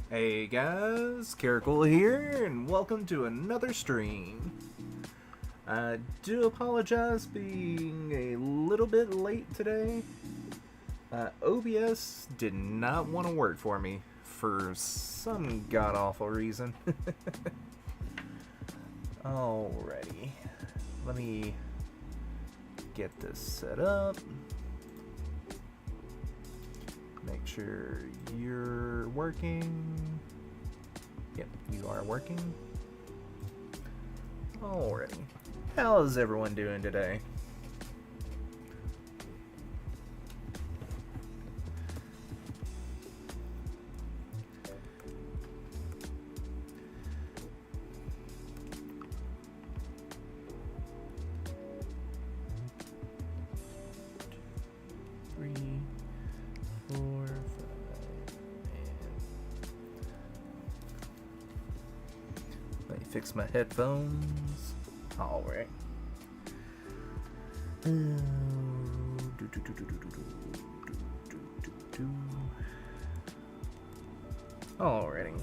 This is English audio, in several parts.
Hey guys, CharaKool here, and welcome to another stream. I do apologize being a little bit late today. OBS did not want to work for me for some god-awful reason. Alrighty, let me get this set up. Make sure you're working. Yep, you are working. Alrighty. How's everyone doing today? Fix my headphones. Alright. Alrighty.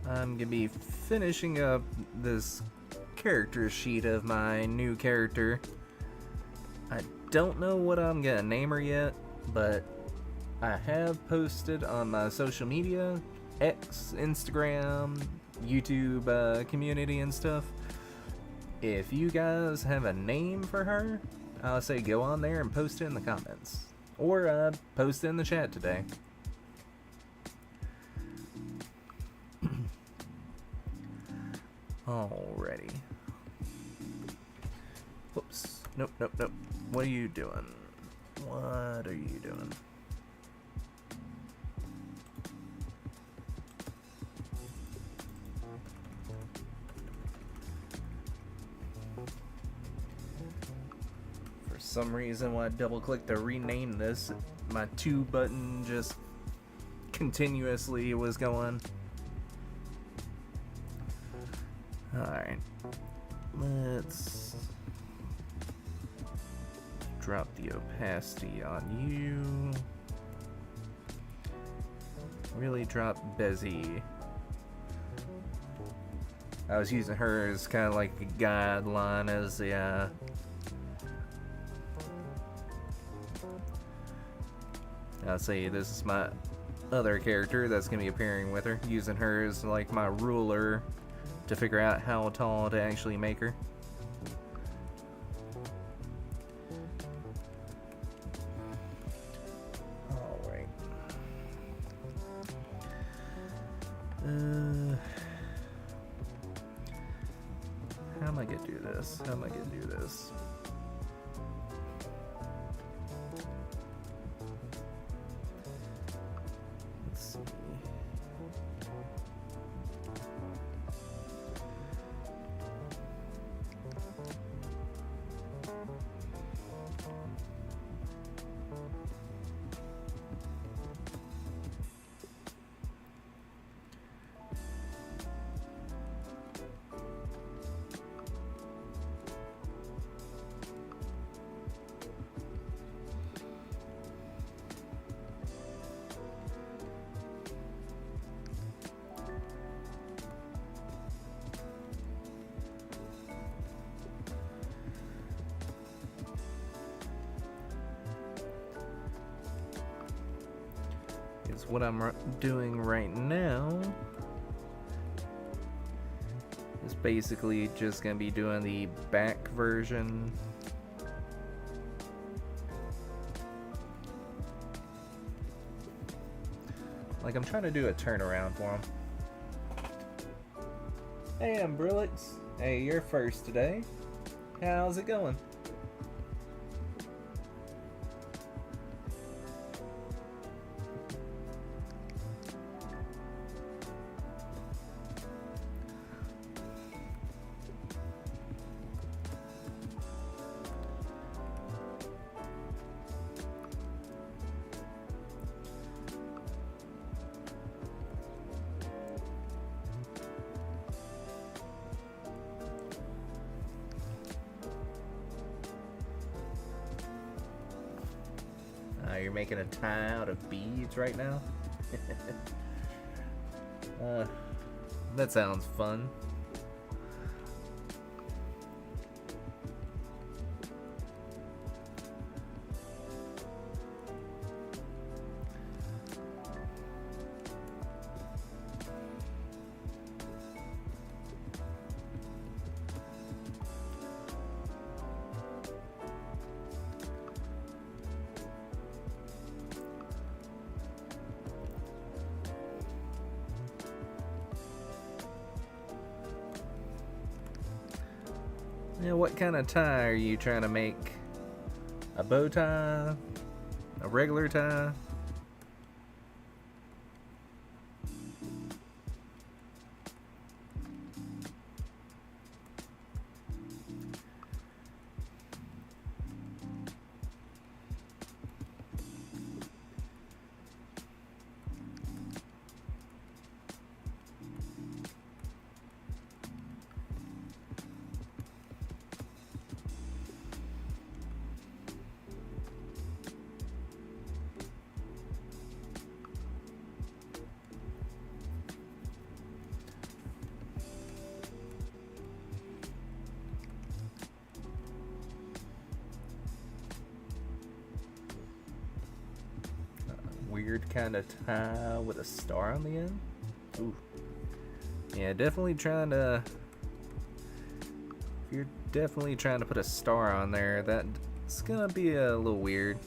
I'm gonna be finishing up this character sheet of my new character. I don't know what I'm gonna name her yet, but I have posted on my social media, X, Instagram, YouTube community and stuff. If you guys have a name for her, I'll say go on there and post it in the comments. Or post it in the chat today. Alrighty. Whoops. Nope. What are you doing? What are you doing? For some reason, when I double click to rename this, my 2 button just continuously was going. Alright. Let's drop the opacity on you. Really drop Bezzy. I was using her as kind of like a guideline as the I'll say this is my other character that's gonna be appearing with her, using her as like my ruler to figure out how tall to actually make her. Alright. How am I gonna do this? Let's see. What I'm doing right now is basically just gonna be doing the back version. Like I'm trying to do a turnaround for him. Hey, I'm Brillix. Hey, you're first today. How's it going? You're making a tie out of beads right now? That sounds fun. Yeah, what kind of tie are you trying to make? A bow tie? A regular tie? Weird kind of tie with a star on the end. Ooh. Yeah, definitely trying to... If you're definitely trying to put a star on there, that's gonna be a little weird.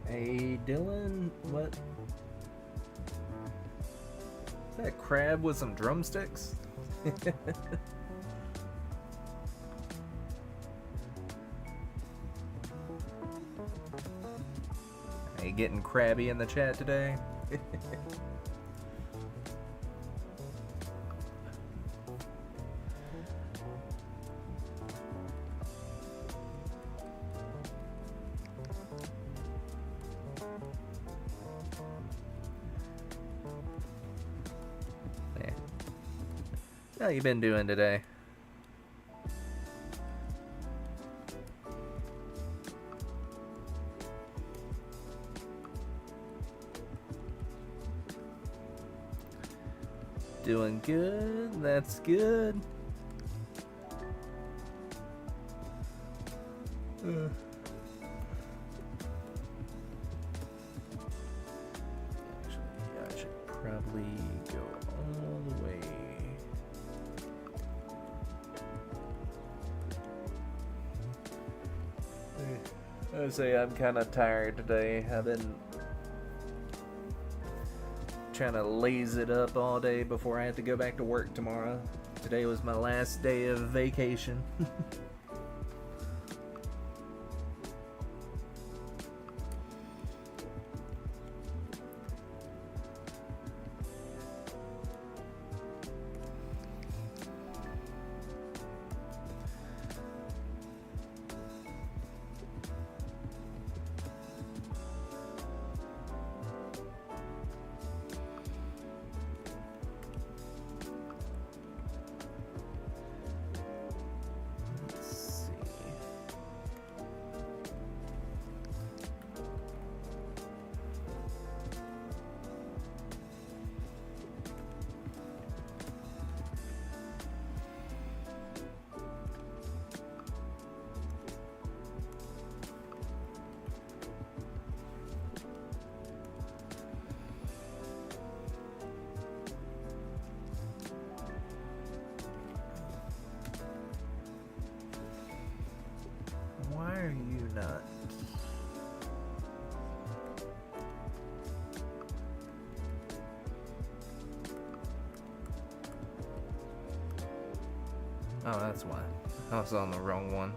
Hey, Dylan, what? Is that crab with some drumsticks? Are you getting crabby in the chat today? How you been doing today? Doing good. That's good. Actually, I should probably go all the way. I say I'm kind of tired today. I've been trying to laze it up all day before I have to go back to work tomorrow. Today was my last day of vacation. Why are you not? Oh, that's why. I was on the wrong one.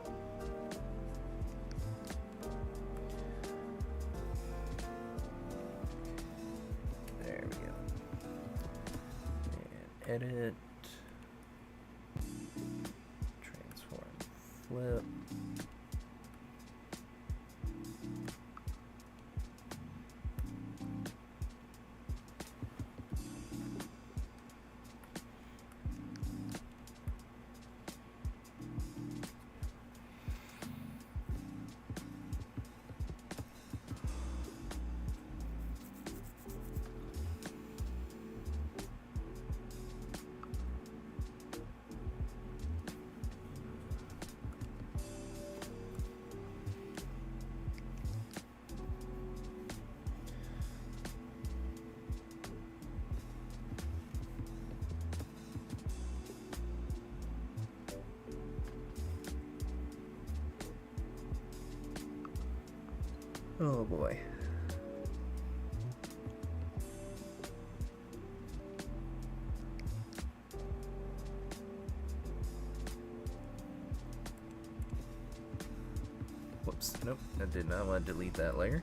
There we go. And edit. Transform. Flip. Oh boy. Whoops. Nope, I did not want to delete that layer.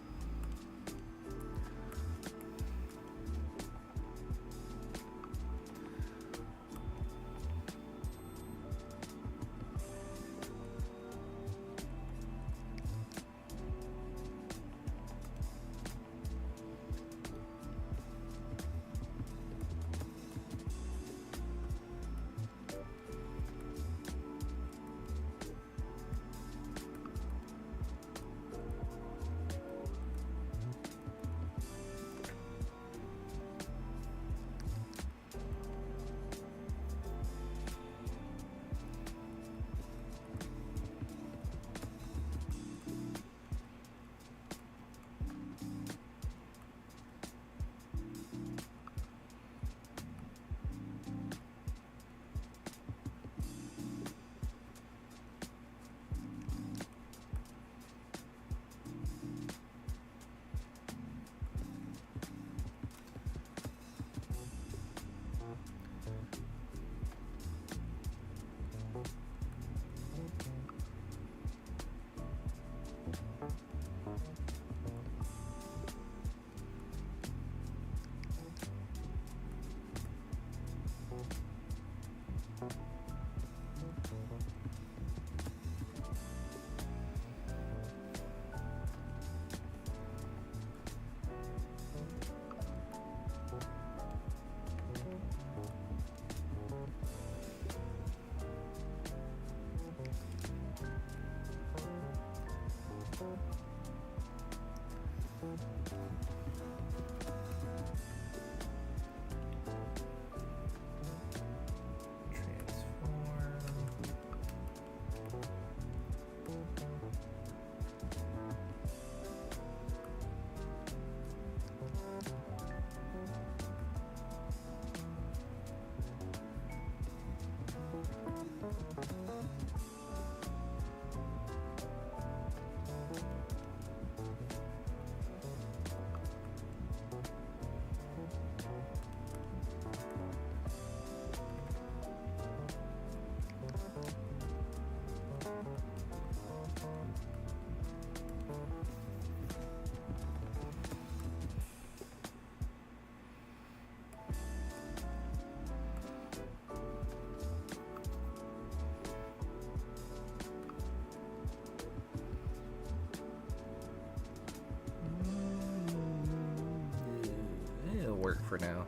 for now.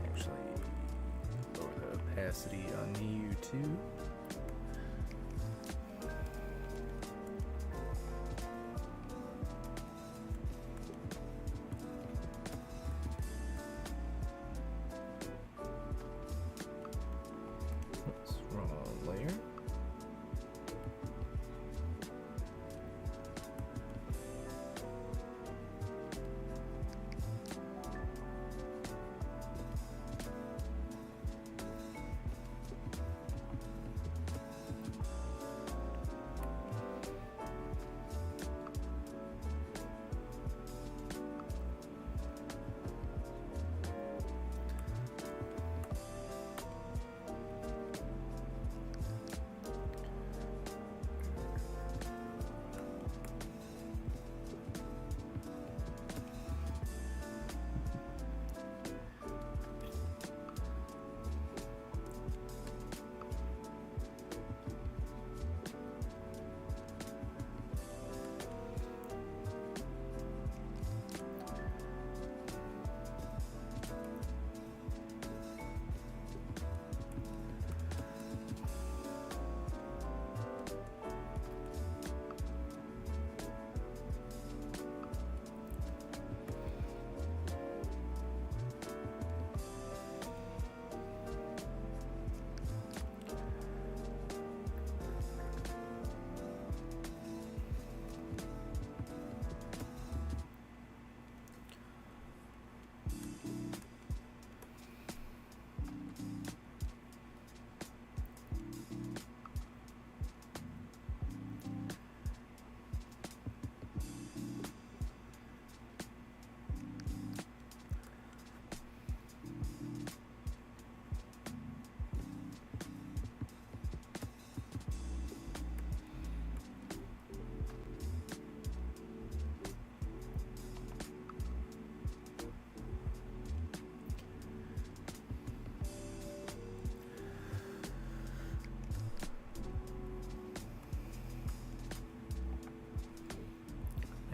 Actually, lower the opacity on you too.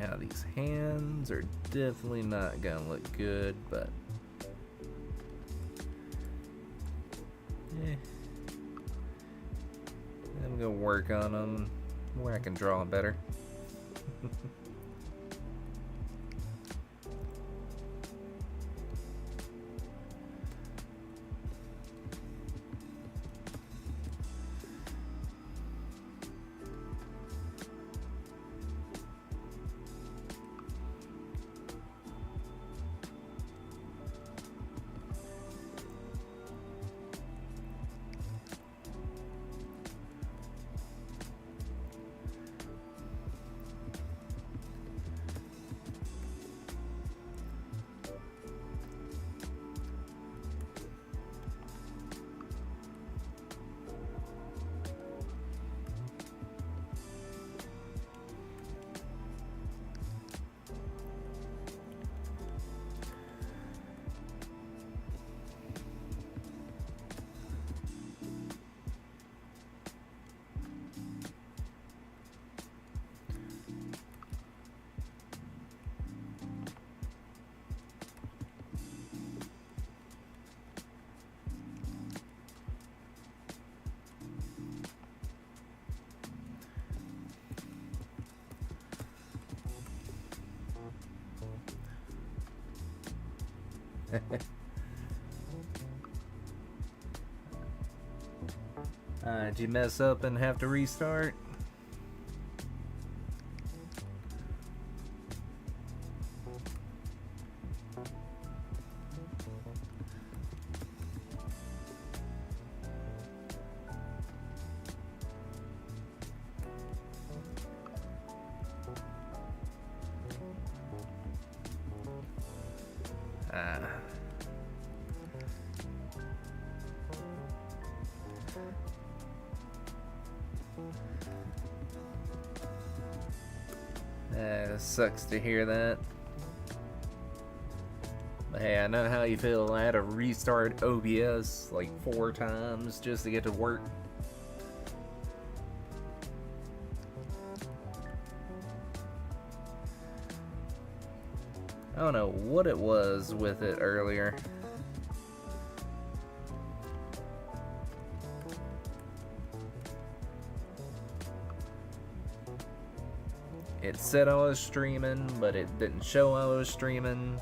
Now these hands are definitely not gonna look good, but I'm gonna work on them where I can draw them better. Did you mess up and have to restart? Sucks to hear that. Hey, I know how you feel. I had to restart OBS like 4 times just to get to work. I don't know what it was with it earlier. It said I was streaming, but it didn't show I was streaming.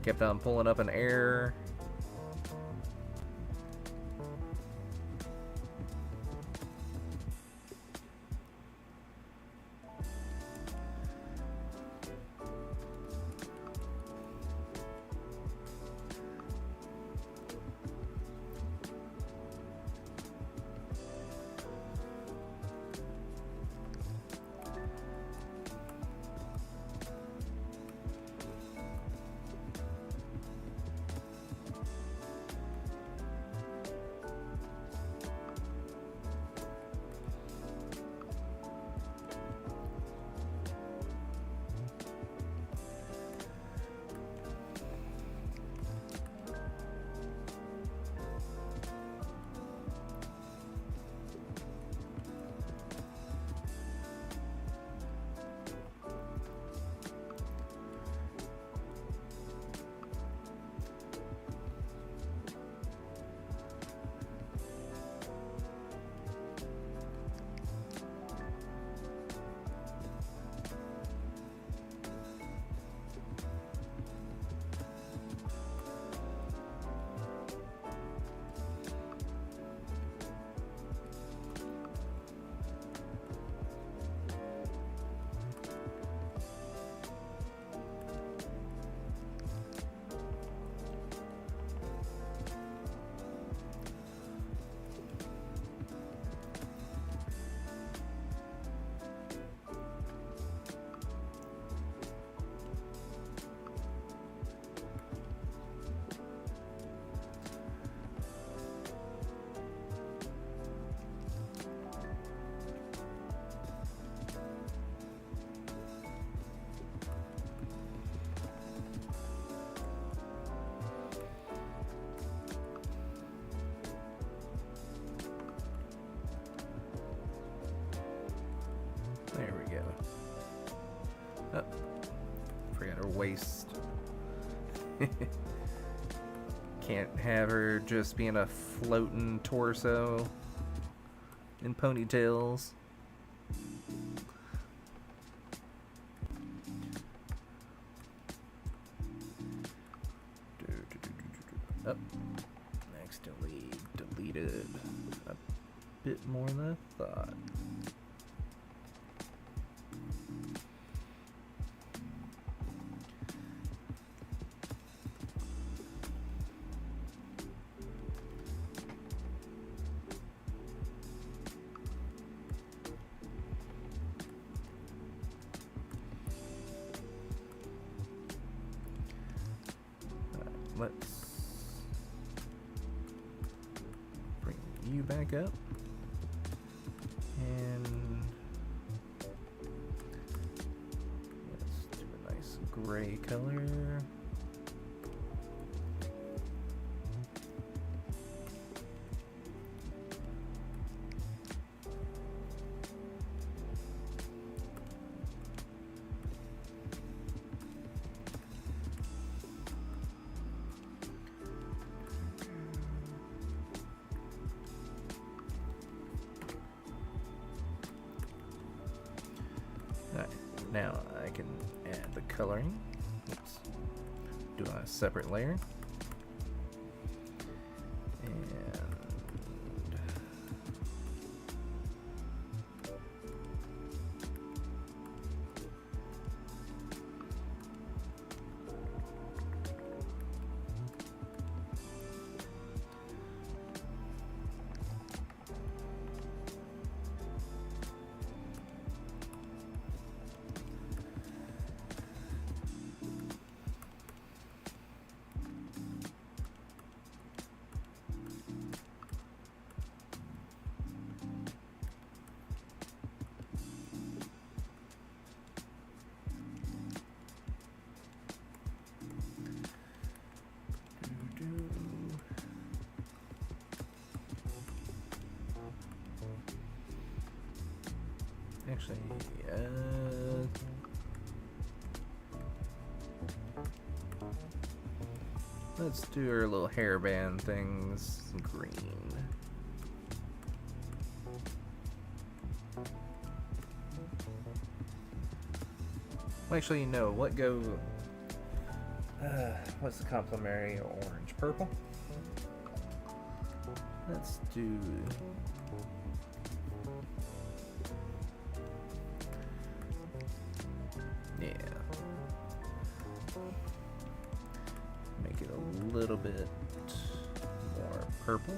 Kept on pulling up an error. There we go. Oh, forgot her waist. Can't have her just being a floating torso in ponytails. Oh, accidentally deleted a bit more than I thought. Let's bring you back up, and let's do a nice gray color. Now I can add the coloring. Oops. Do a separate layer. And Actually, let's do our little hairband things green. Well, actually, no. What go? What's the complementary? Orange, purple. Let's do. Yeah. Make it a little bit more purple.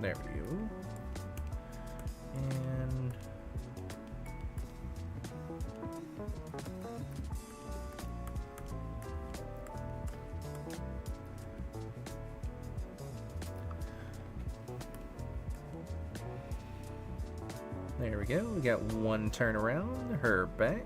There we go. And there we go. We got one turnaround, her back.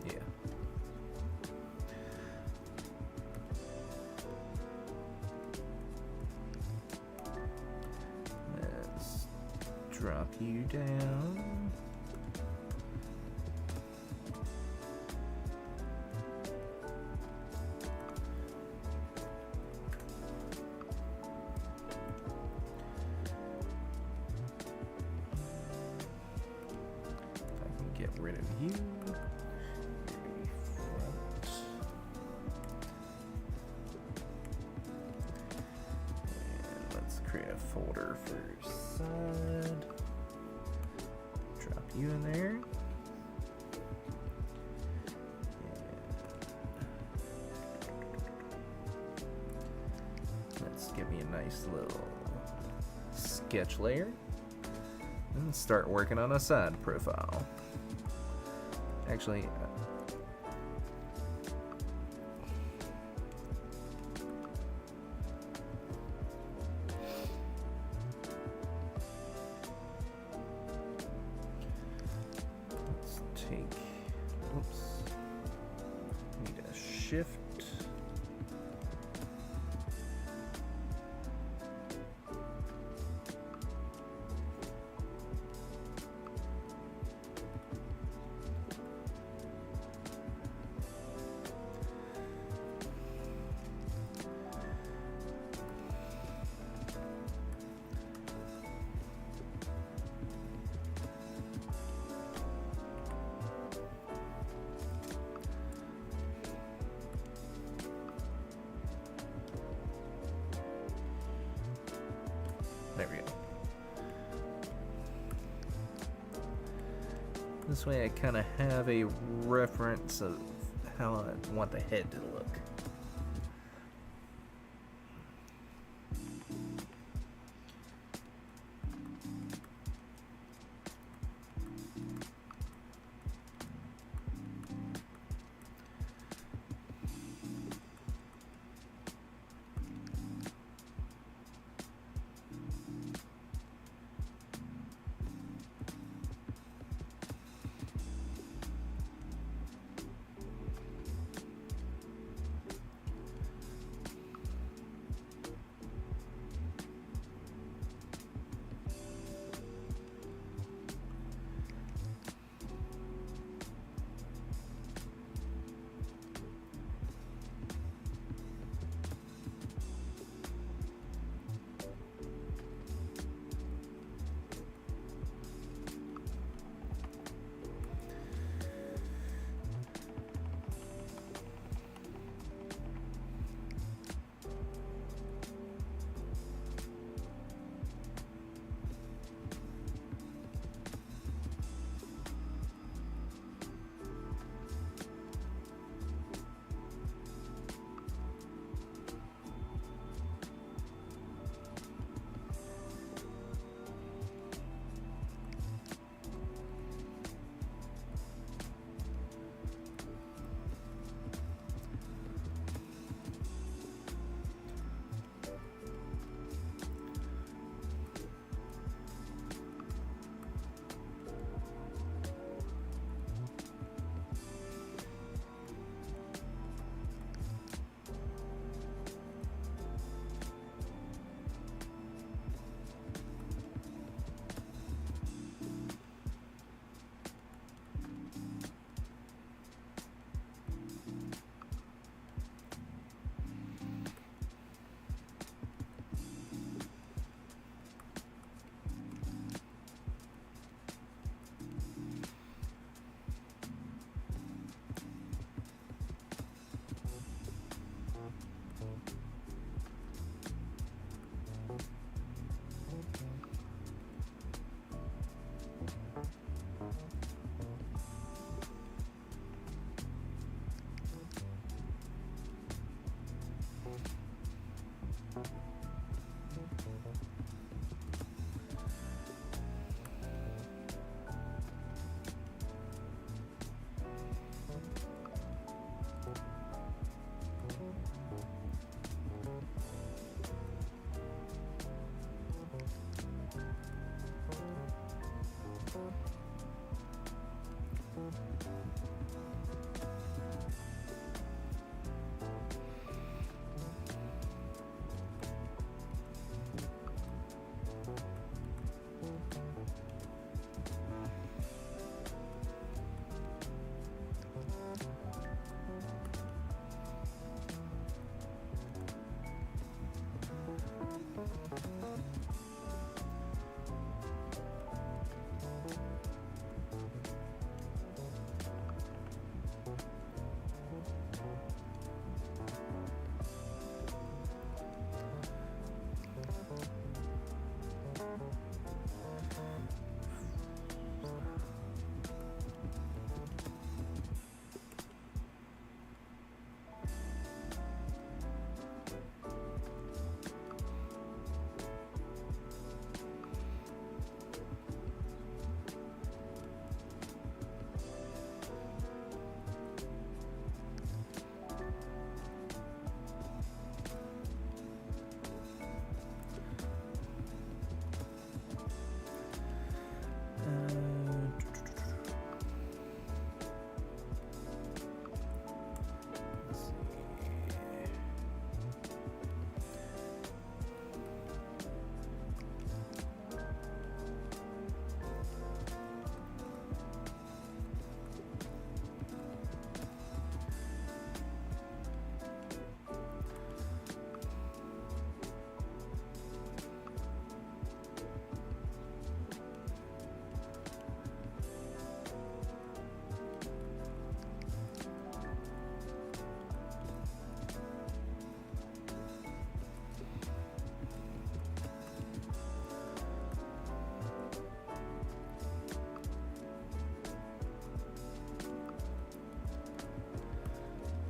Yeah. Let's drop you down. I can get rid of you. Create a folder for solid. Drop you in there. Let's give me a nice little sketch layer and start working on a side profile. Actually, need a shift. There we go. This way I kind of have a reference of how I want the head to look.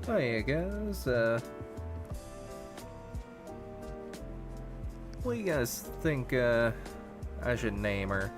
Oh yeah, guys. What do you guys think I should name her?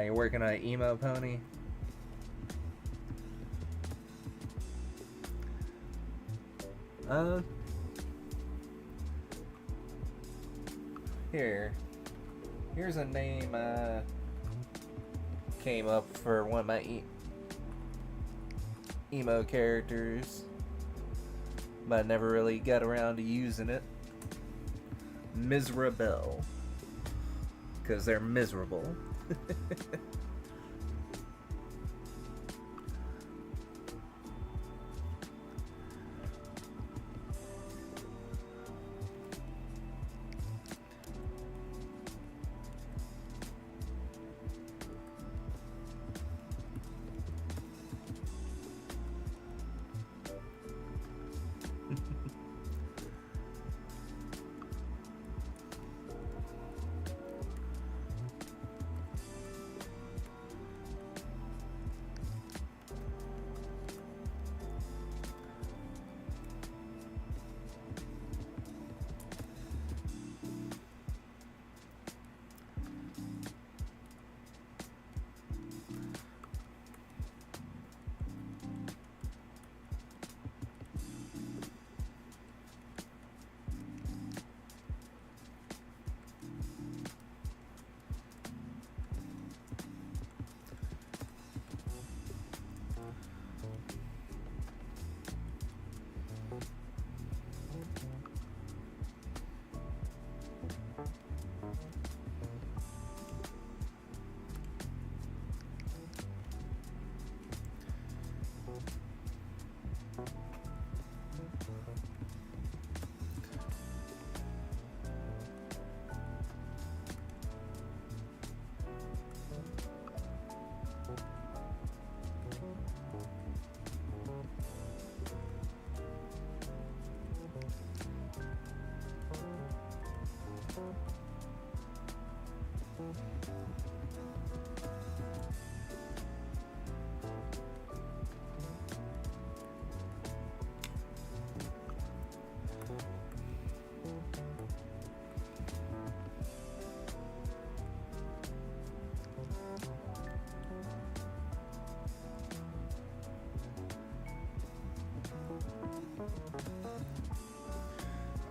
You're working on Emo Pony? Uh, Here's a name came up for one of my emo characters, but I never really got around to using it. Miserable. Because they're miserable.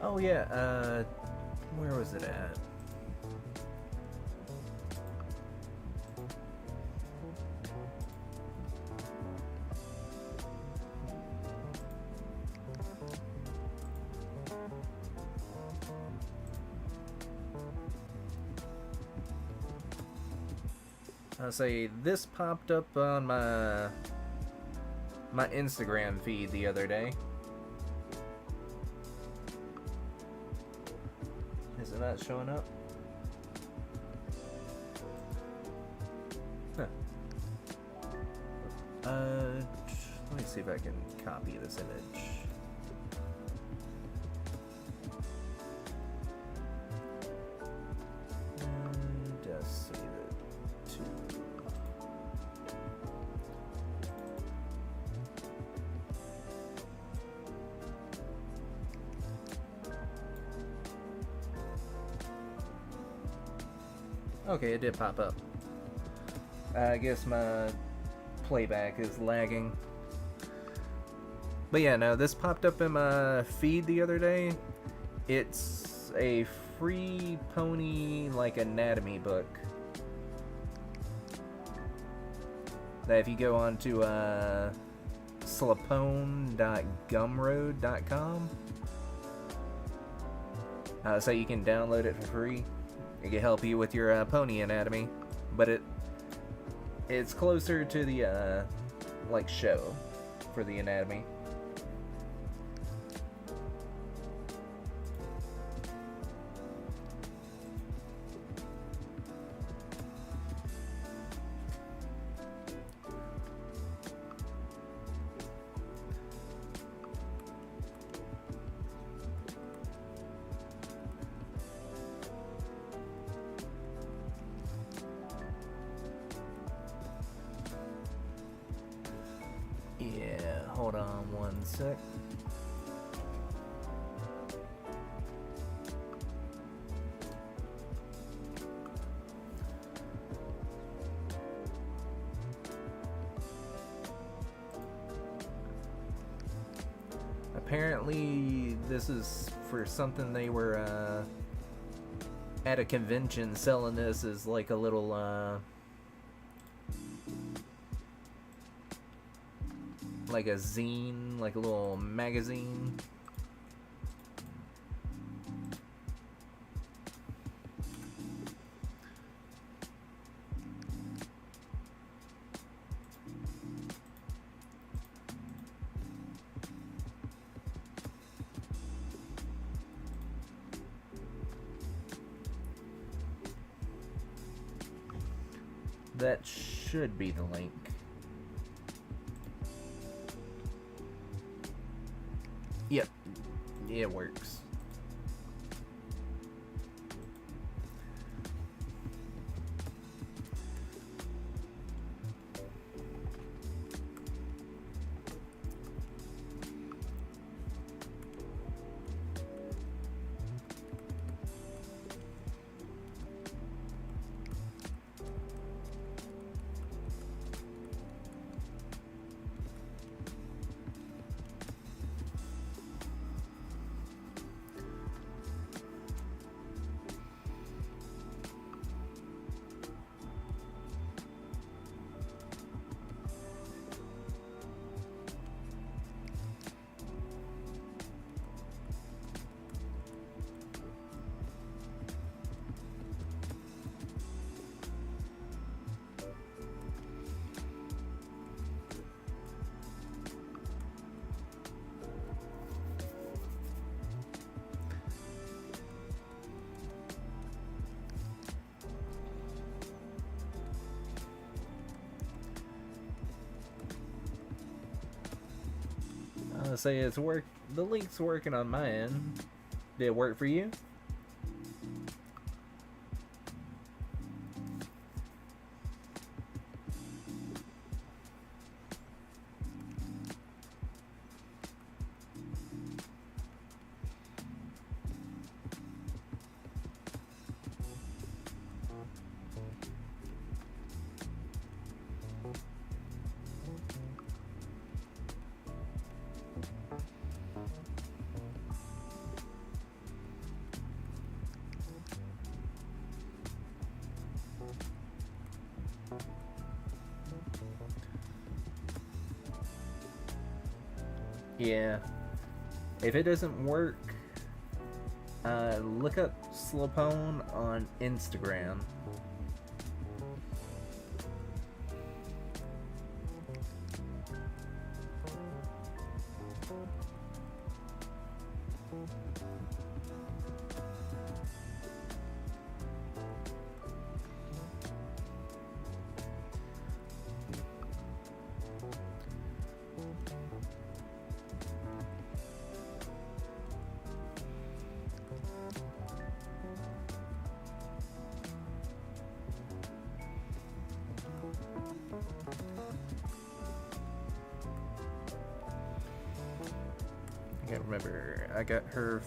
Oh yeah, where was it at? I'll say this popped up on my Instagram feed the other day. Is it not showing up? Huh. Let me see if I can copy this image. Okay, it did pop up. I guess my playback is lagging. But yeah, no, this popped up in my feed the other day. It's a free pony, like, anatomy book. That if you go on to slapone.gumroad.com, so you can download it for free. It can help you with your pony anatomy, but it's closer to the like show for the anatomy. Yeah, hold on one sec. Apparently, this is for something they were at a convention selling this as like a little like a zine, like a little magazine. That should be the link. Yep, it works. I'll say it's work. The link's working on my end. Did it work for you? Yeah. If it doesn't work, look up Slapone on Instagram. I can't remember. I got her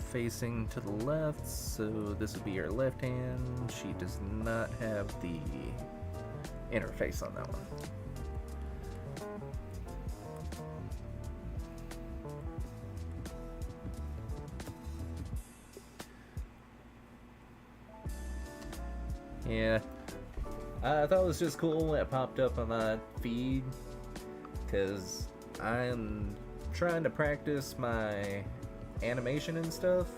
facing to the left, so this would be her left hand. She does not have the interface on that one. Yeah, I thought it was just cool when it popped up on my feed, because I'm trying to practice my animation and stuff,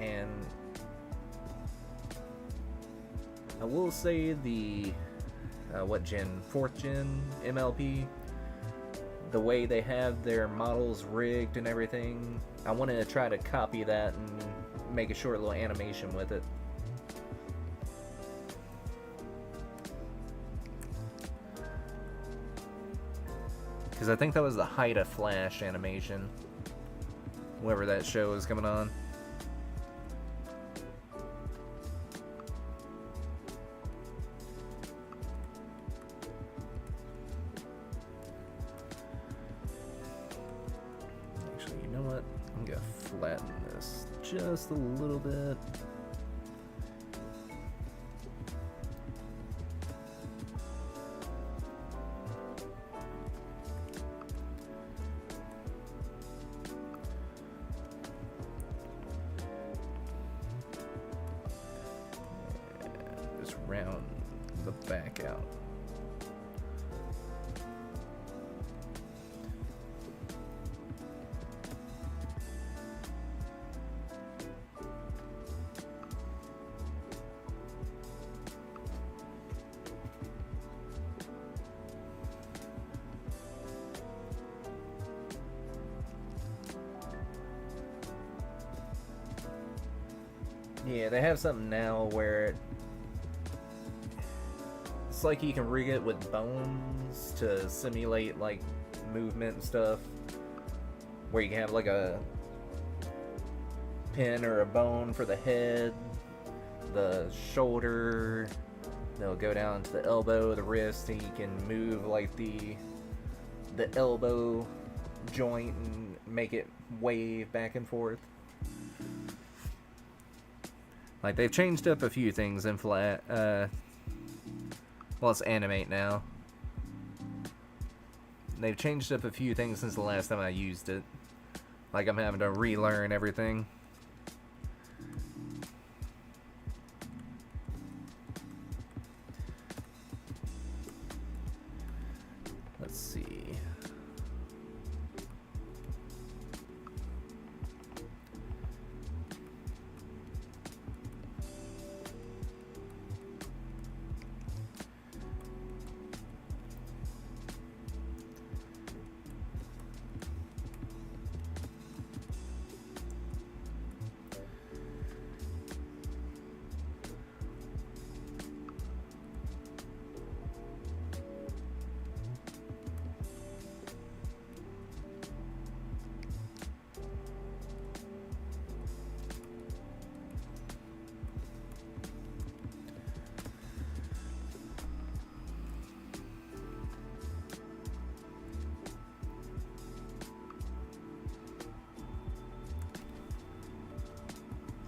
and I will say the what gen, 4th gen MLP, the way they have their models rigged and everything, I want to try to copy that and make a short little animation with it. Because I think that was the height of Flash animation, whenever that show was coming on. Actually, you know what? I'm gonna flatten this just a little bit. Round the back out. Yeah, they have something now where it's like you can rig it with bones to simulate like movement and stuff, where you can have like a pin or a bone for the head, the shoulder, they'll go down to the elbow, the wrist, and you can move like the elbow joint and make it wave back and forth. Like, they've changed up a few things in Flat, well, it's Animate now. They've changed up a few things since the last time I used it. Like, I'm having to relearn everything. Let's see.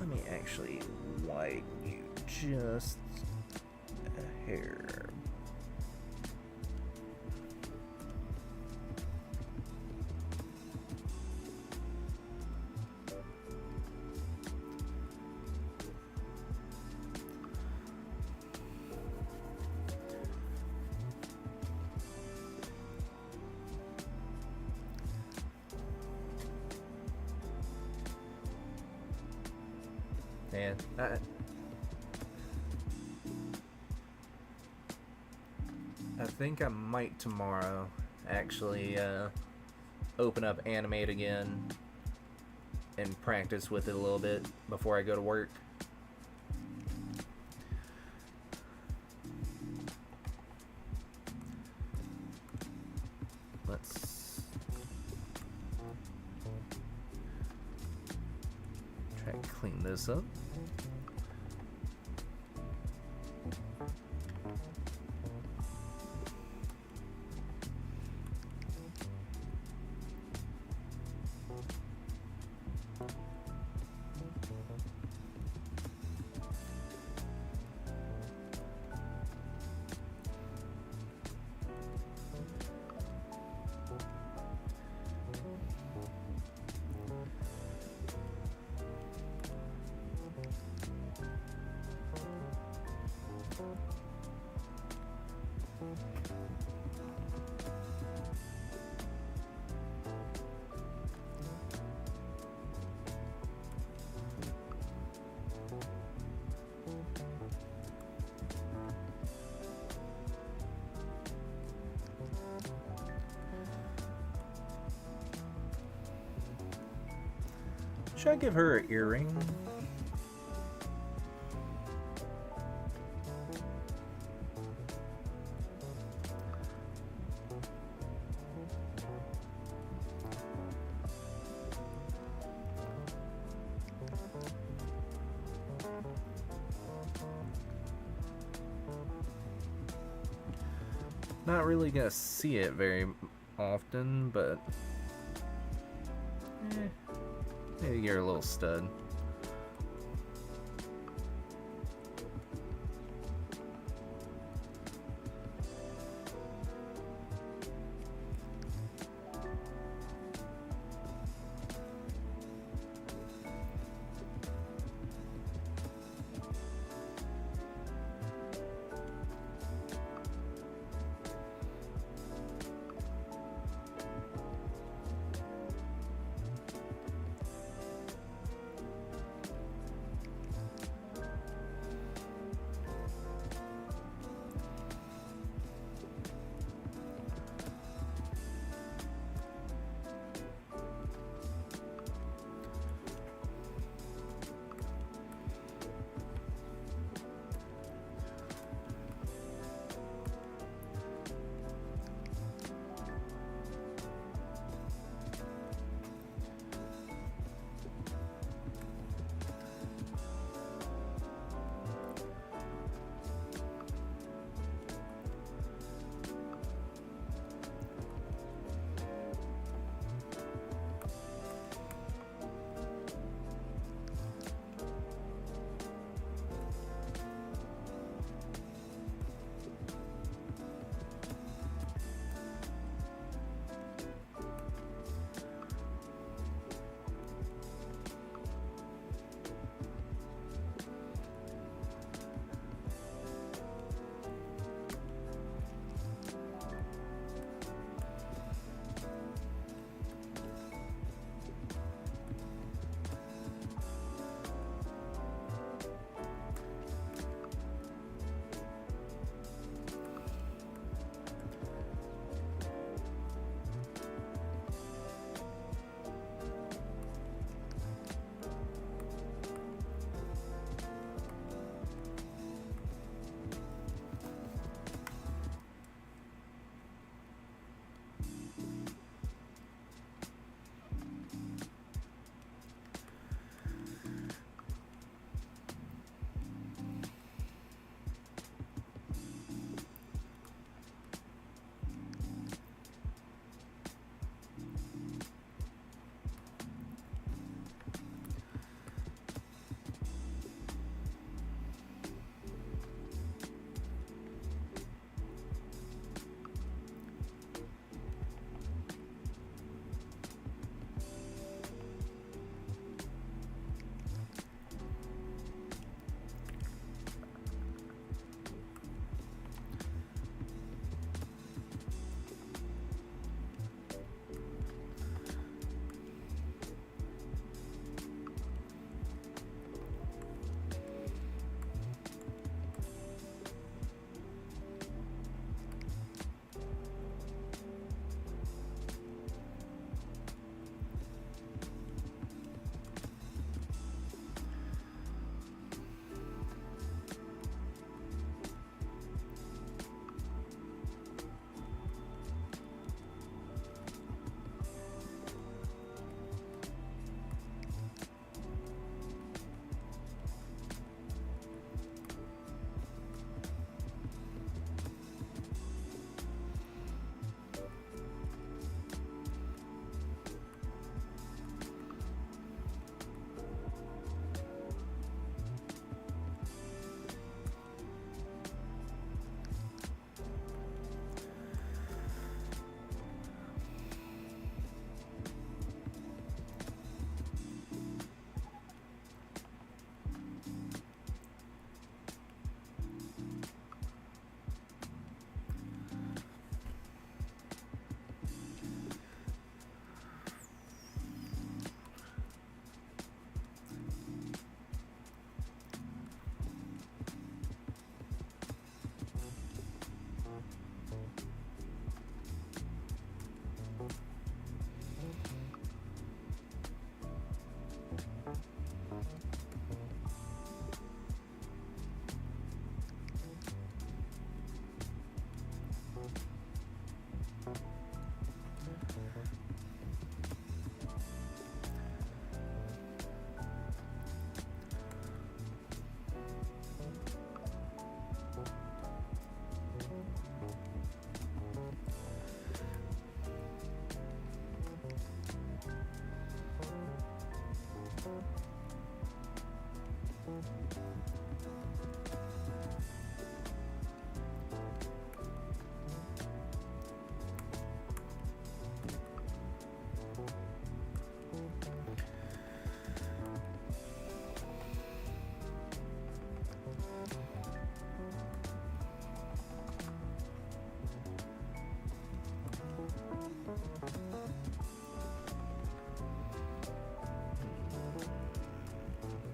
Let me actually widen you just a hair. And I think I might tomorrow actually open up Animate again and practice with it a little bit before I go to work. Let's try and clean this up. Should I give her an earring? Not really gonna see it very often, but maybe get her a little stud.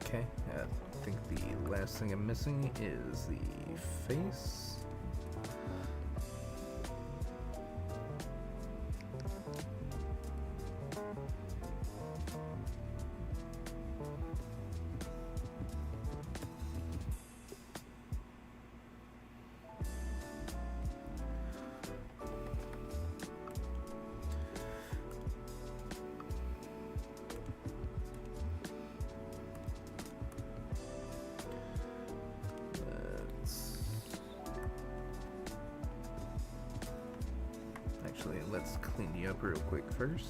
Okay, I think the last thing I'm missing is the face. Actually, let's clean you up real quick first.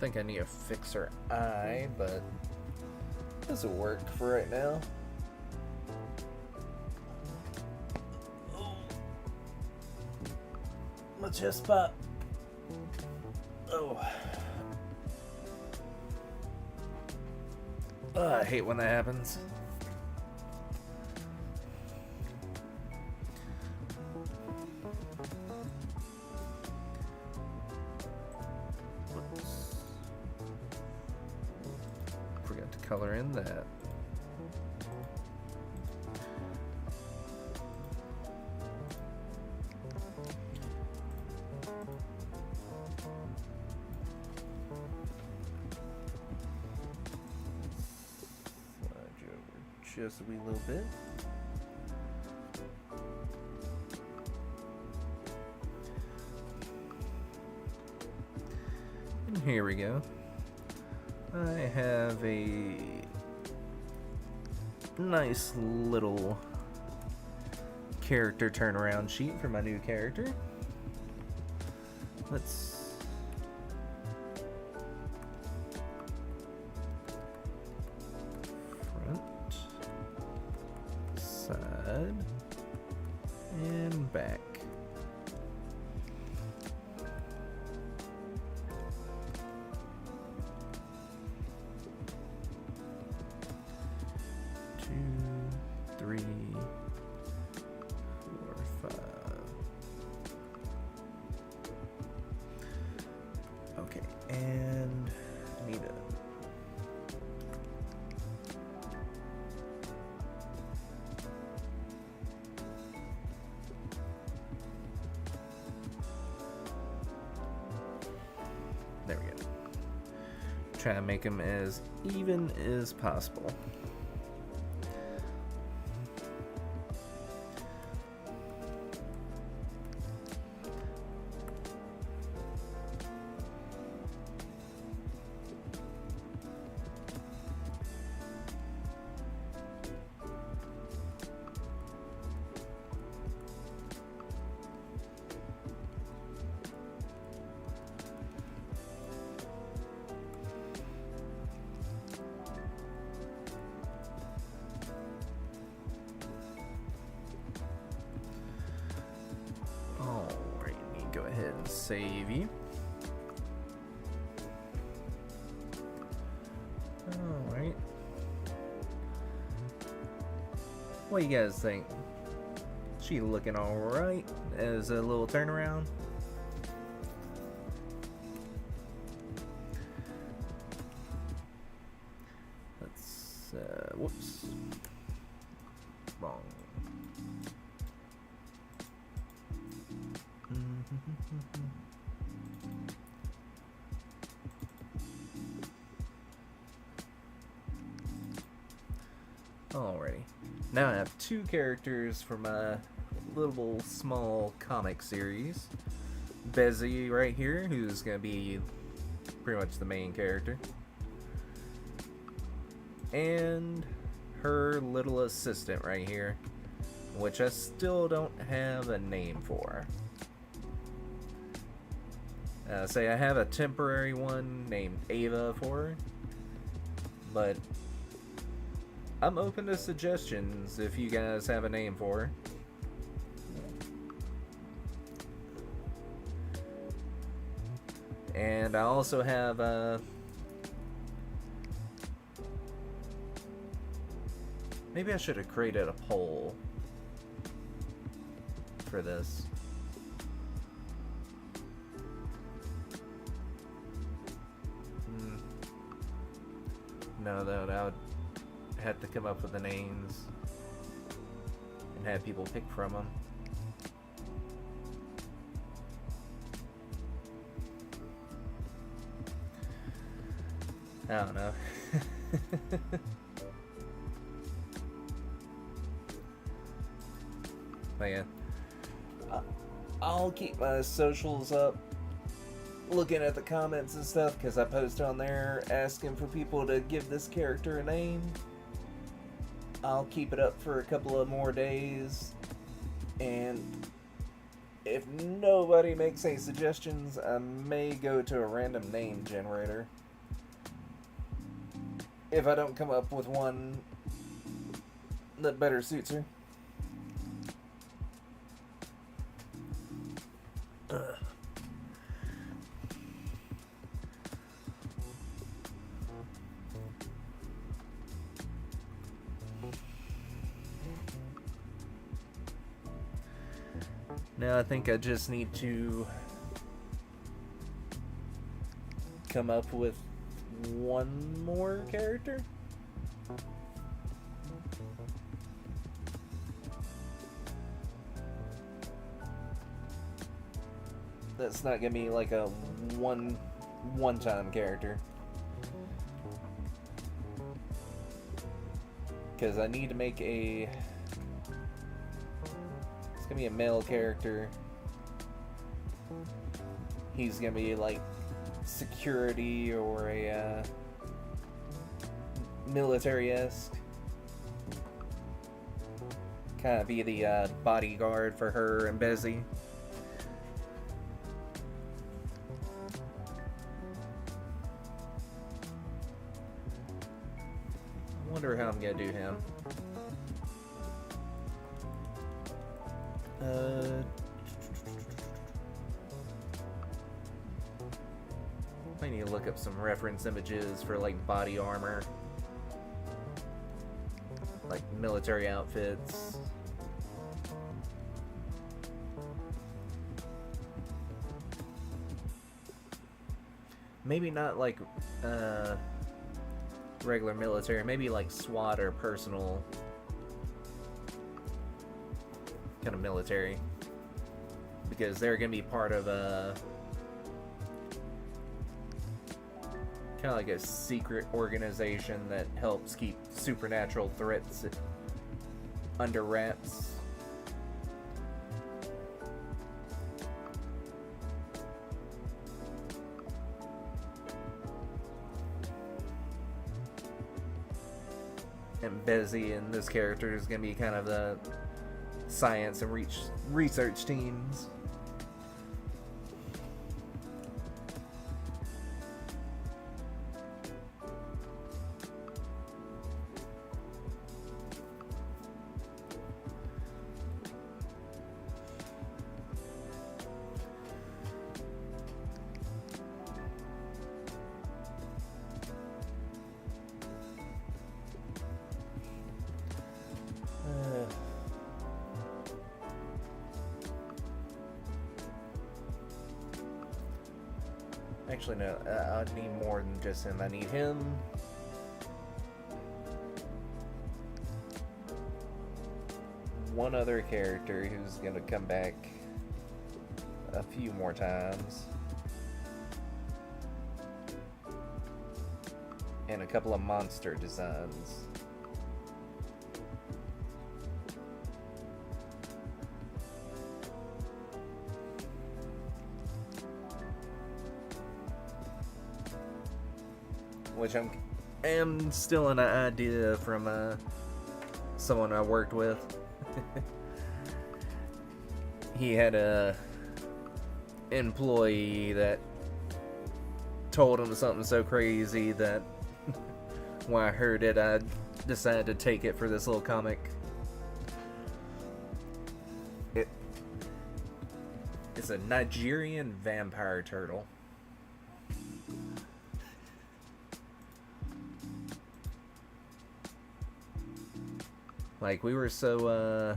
think I need to fix her eye, but this will work for right now. My chest pop. Oh. I hate when that happens. Whoops. Forgot to color in that. Just a wee little bit. And here we go. I have a nice little character turnaround sheet for my new character. Let's side and back. Two, three, four, five. Okay, and need a there we go. Try to make them as even as possible. Go ahead and save you. Alright. What do you guys think? She looking alright as a little turnaround? Let's, whoops. Wrong. Alrighty. Now I have two characters for my little small comic series. Bezzy right here, who's going to be pretty much the main character. And her little assistant right here, which I still don't have a name for. Say I have a temporary one named Ava for her, but I'm open to suggestions if you guys have a name for her. And I also have maybe I should have created a poll for this. No, though, I would have to come up with the names and have people pick from them. I don't know. But yeah, I'll keep my socials up, looking at the comments and stuff, because I post on there asking for people to give this character a name. I'll keep it up for a couple of more days, and if nobody makes any suggestions, I may go to a random name generator. If I don't come up with one that better suits her. Now I think I just need to come up with one more character. That's not gonna be like a one-time character. Because I need to make a... It's gonna be a male character. He's gonna be like security or a military-esque. Kind of be the bodyguard for her and Bezzy. I wonder how I'm gonna do him. I need to look up some reference images for like body armor, like military outfits. Maybe not like regular military, maybe like SWAT or personal kind of military, because they're gonna be part of a kind of like a secret organization that helps keep supernatural threats under wraps. And Bezzy and this character is gonna be kind of the science and research teams. Actually, no, I need more than just him. I need him. One other character who's gonna come back a few more times. And a couple of monster designs. Which I am still an idea from someone I worked with. He had a employee that told him something so crazy that when I heard it, I decided to take it for this little comic. It's a Nigerian vampire turtle. Like, we were so,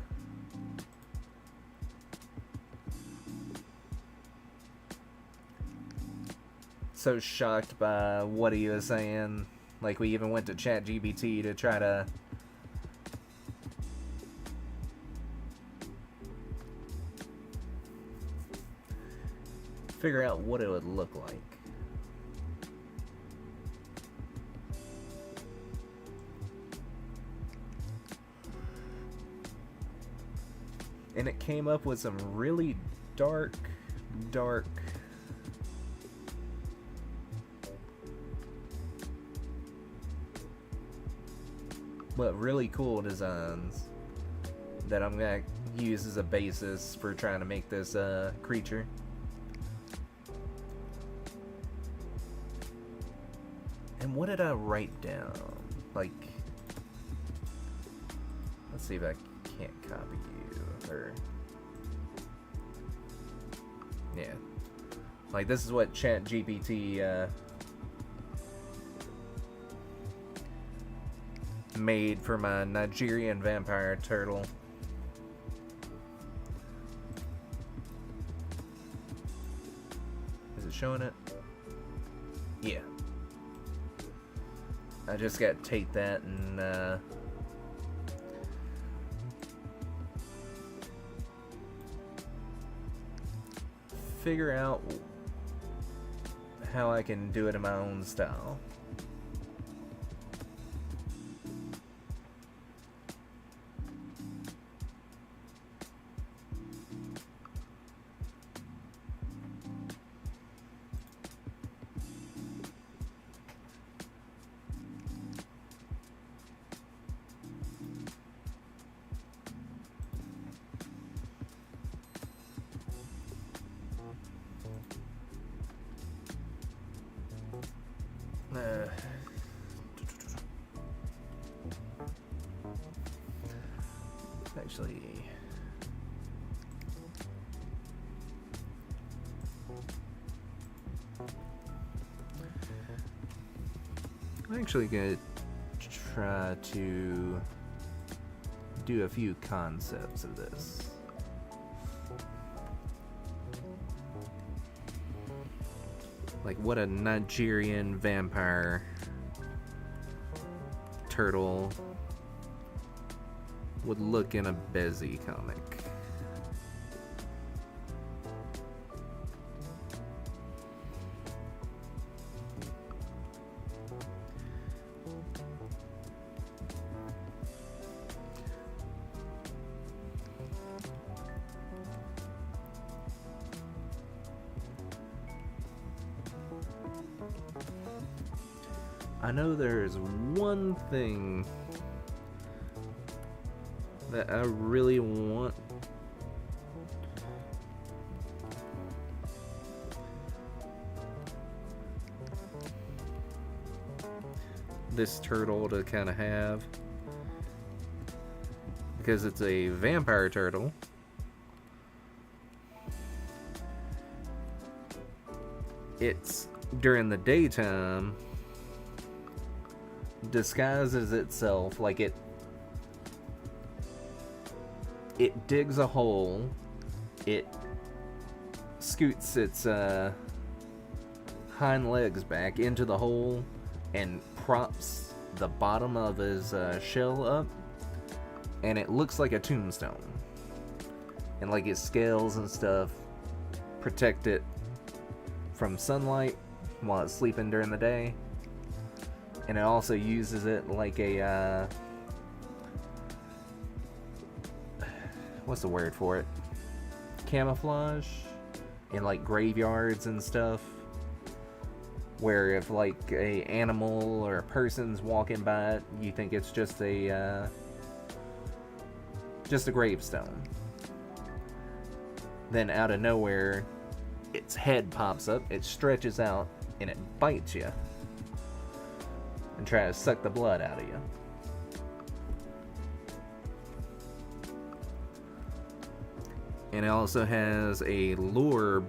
so shocked by what he was saying. Like, we even went to ChatGPT to try to figure out what it would look like. And it came up with some really dark, but really cool designs that I'm use as a basis for trying to make this creature. And what did I write down? Like, let's see if I can't copy you, or yeah, like this is what ChatGPT made for my Nigerian vampire turtle. Is it showing it? Yeah. I just got to take that and figure out how I can do it in my own style. Actually, I'm actually gonna try to do a few concepts of this. Like what a Nigerian vampire turtle would look in a Bezzy comic. I know there's one thing that I really want this turtle to kind of have, because it's a vampire turtle. It's during the daytime disguises itself like it digs a hole, it scoots its hind legs back into the hole and props the bottom of his shell up, and it looks like a tombstone, and like its scales and stuff protect it from sunlight while it's sleeping during the day. And it also uses it like a what's the word for it? Camouflage in like graveyards and stuff, where if like a animal or a person's walking by it, you think it's just a gravestone. Then out of nowhere, its head pops up, it stretches out, and it bites you and tries to suck the blood out of you. And it also has a lure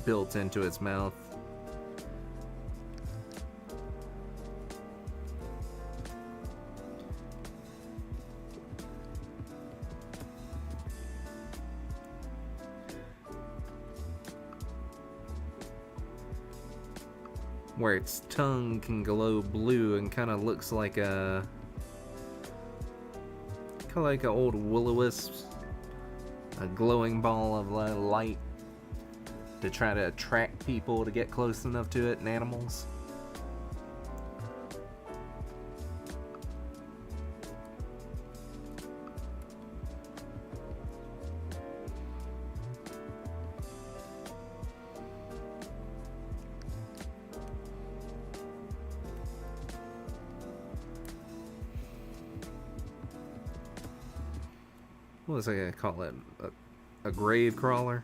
built into its mouth where its tongue can glow blue and kind of looks like a old will-o-wisp, a glowing ball of light to try to attract people to get close enough to it, and animals. what was I gonna call it? A grave crawler?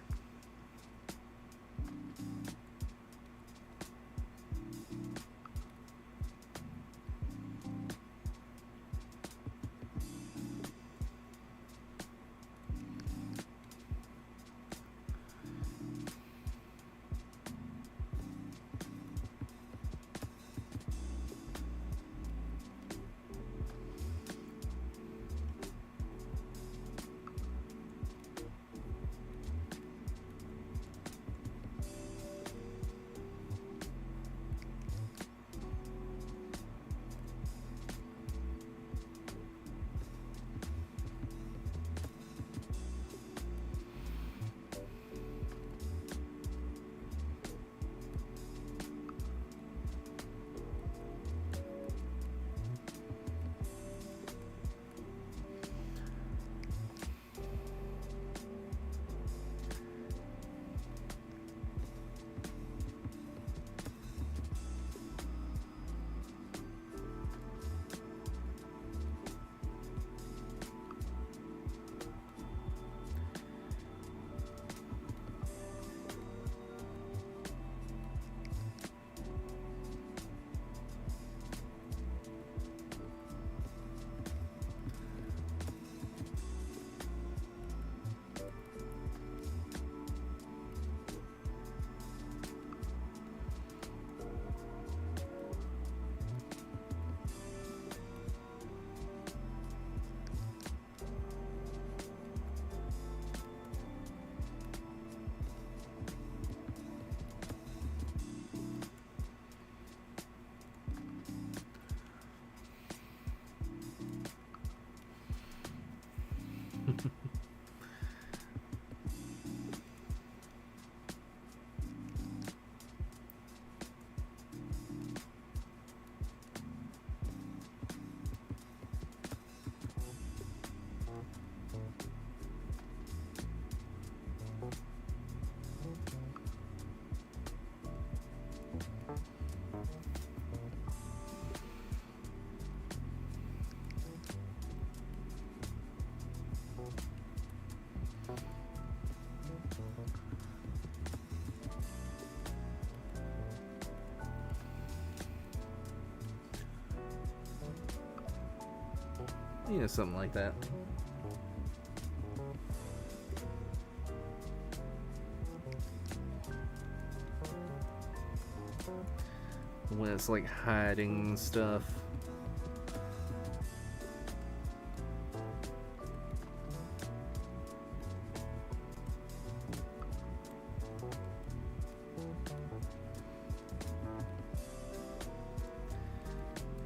Yeah, something like that. When it's like hiding stuff.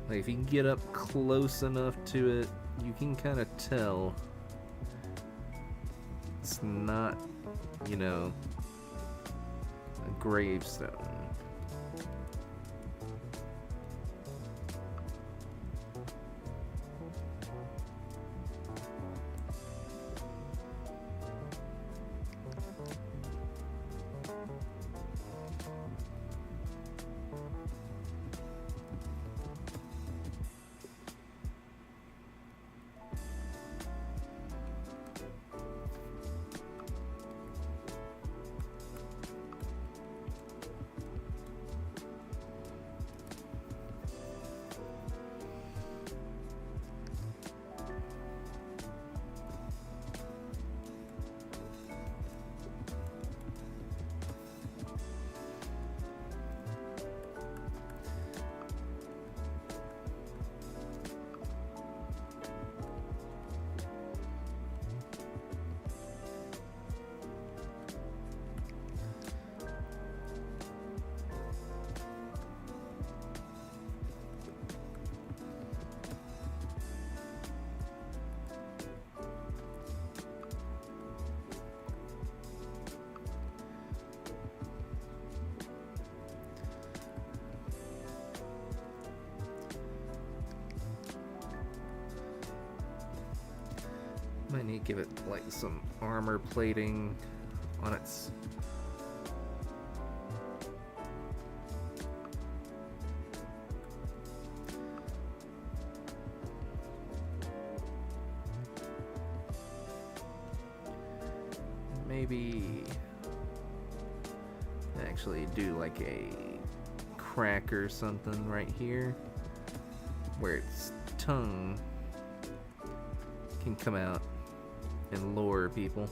Like if you can get up close enough to it, you can kind of tell it's not, you know, a gravestone. Might need to give it like some armor plating on its maybe actually do like a crack or something right here where its tongue can come out and lure people.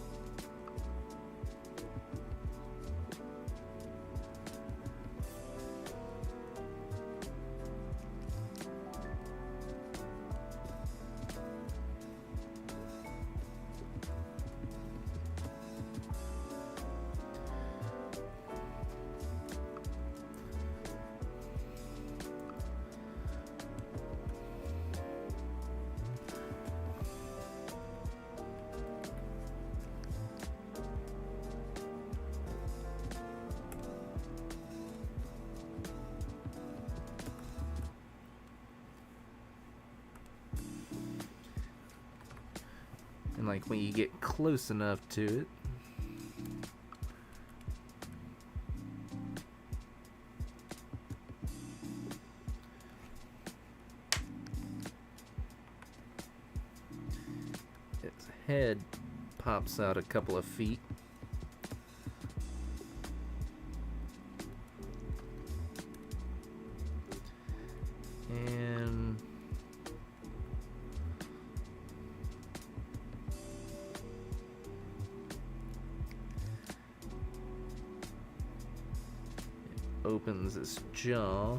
And like when you get close enough to it, its head pops out a couple of feet. And opens its jaw.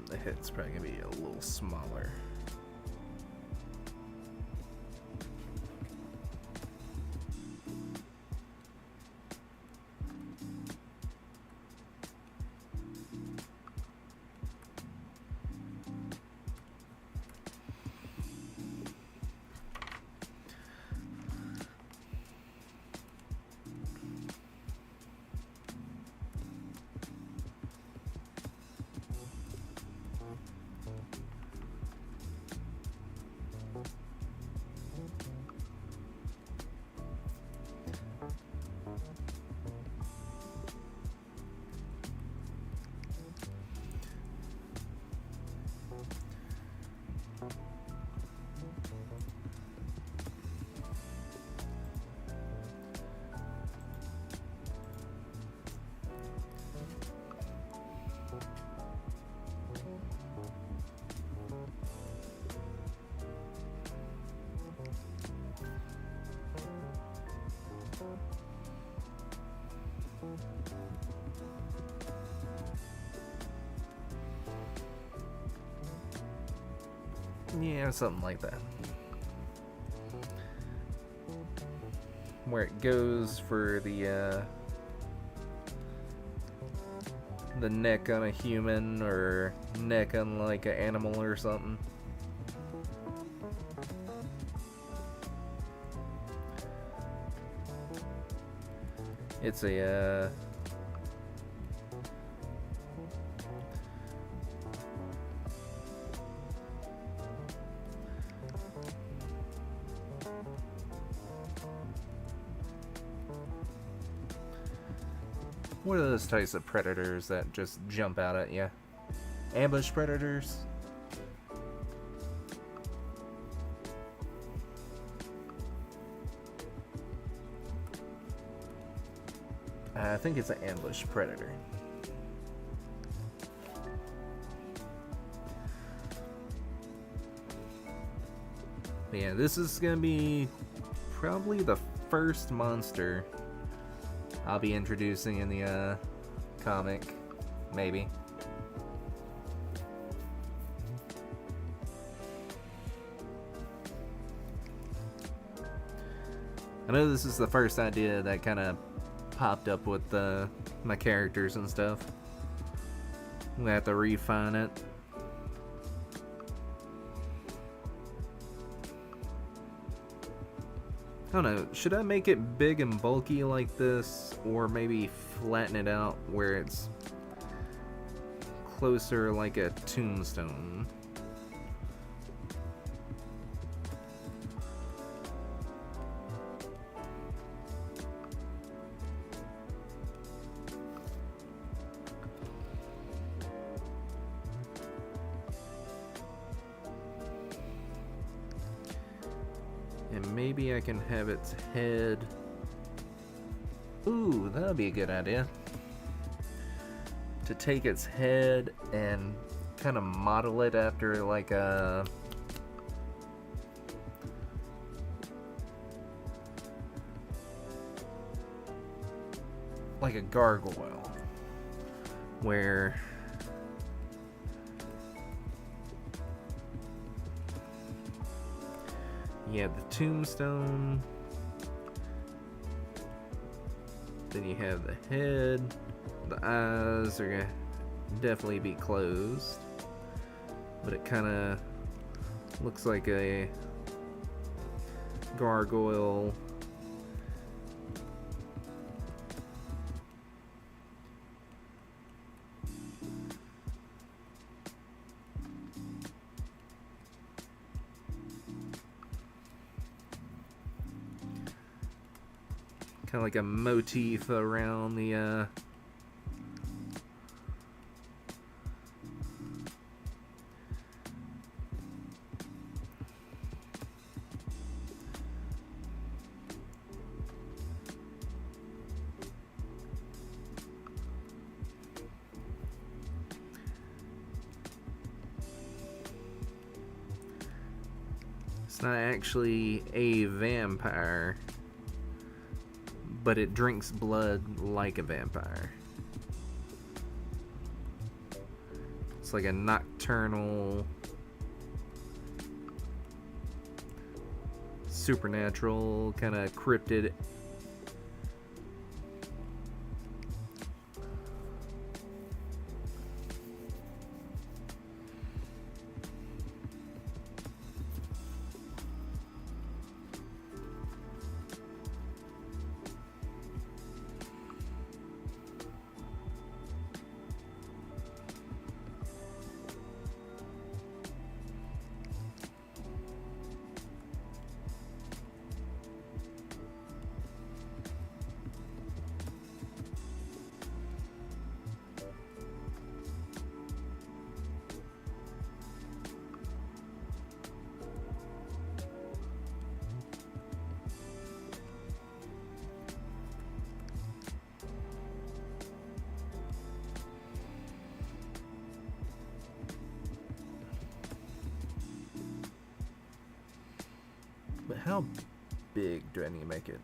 The head's probably gonna be a little smaller. Yeah, something like that. Where it goes for the neck on a human or neck on like an animal or something. It's a what are those types of predators that just jump out at you? Ambush predators? I think it's an ambush predator. But yeah, this is gonna be probably the first monster I'll be introducing in the comic, maybe. I know this is the first idea that kind of popped up with my characters and stuff. I'm gonna have to refine it. I don't know, should I make it big and bulky like this, or maybe flatten it out where it's closer like a tombstone? And maybe I can have its head. Ooh, that would be a good idea. To take its head and kind of model it after like a gargoyle, where you have the tombstone, then you have the head, the eyes are gonna definitely be closed, but it kind of looks like a gargoyle. Kind of like a motif around the it's not actually a vampire, but it drinks blood like a vampire. It's like a nocturnal, supernatural, kind of cryptid. But how big do I need to make it?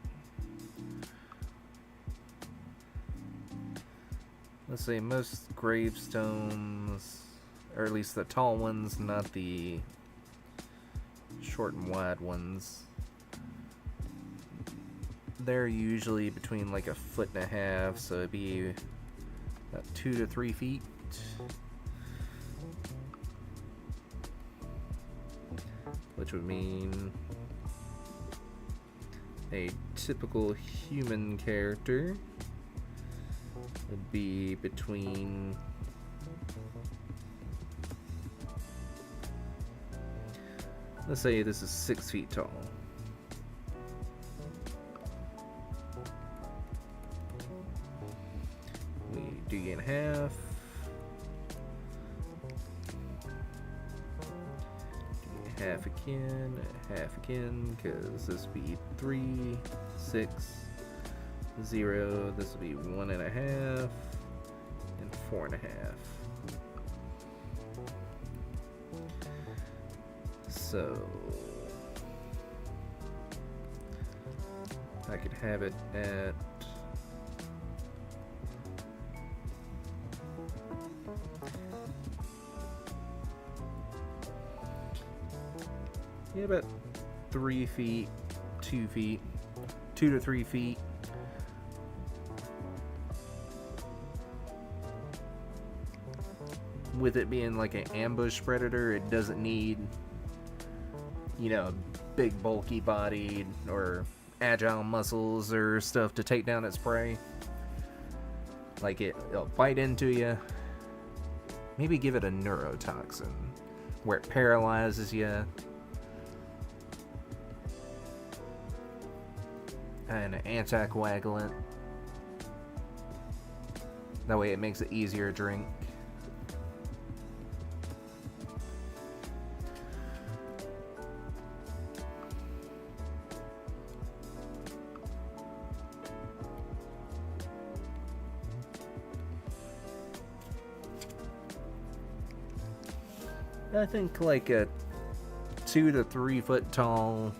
Let's say most gravestones, or at least the tall ones, not the short and wide ones, they're usually between like 1.5 feet, so it'd be about 2 to 3 feet. Which would mean a typical human character would be between let's say this is 6 feet tall. We do in half. Half again, because this would be 3, 6, 0. This will be 1.5 and 4.5. So I could have it at Yeah, about 3 feet, 2 feet, 2 to 3 feet. With it being like an ambush predator, it doesn't need, you know, big bulky body or agile muscles or stuff to take down its prey. Like it'll bite into you. Maybe give it a neurotoxin where it paralyzes you. And an anticoagulant. That way it makes it easier to drink. I think like a 2 to 3 foot tall,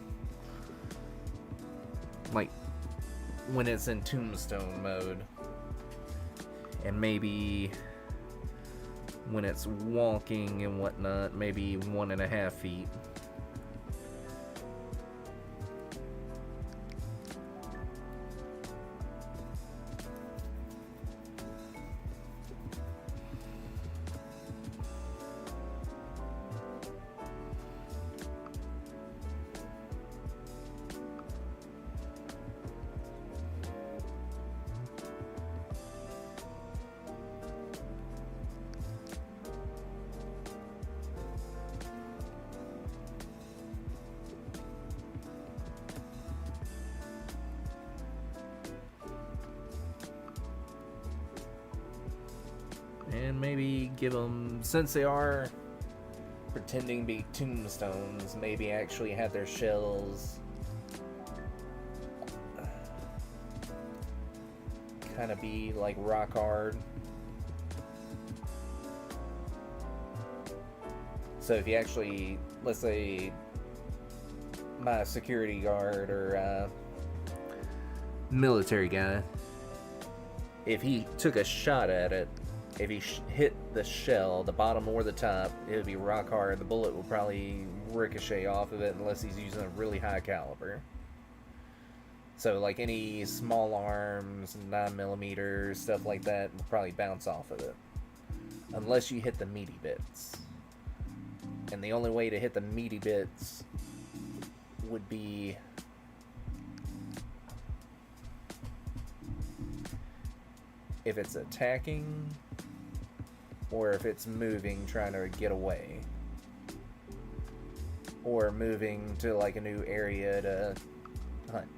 like when it's in tombstone mode, and maybe when it's walking and whatnot, maybe 1.5 feet. And maybe give them, since they are pretending to be tombstones, maybe actually have their shells kind of be like rock hard. So if you actually, let's say my security guard or military guy, if he took a shot at it, if he hit the shell, the bottom or the top, it would be rock hard. The bullet will probably ricochet off of it unless he's using a really high caliber. So like any small arms, 9mm, stuff like that will probably bounce off of it. Unless you hit the meaty bits. And the only way to hit the meaty bits would be if it's attacking, or if it's moving, trying to get away, or moving to like a new area to hunt.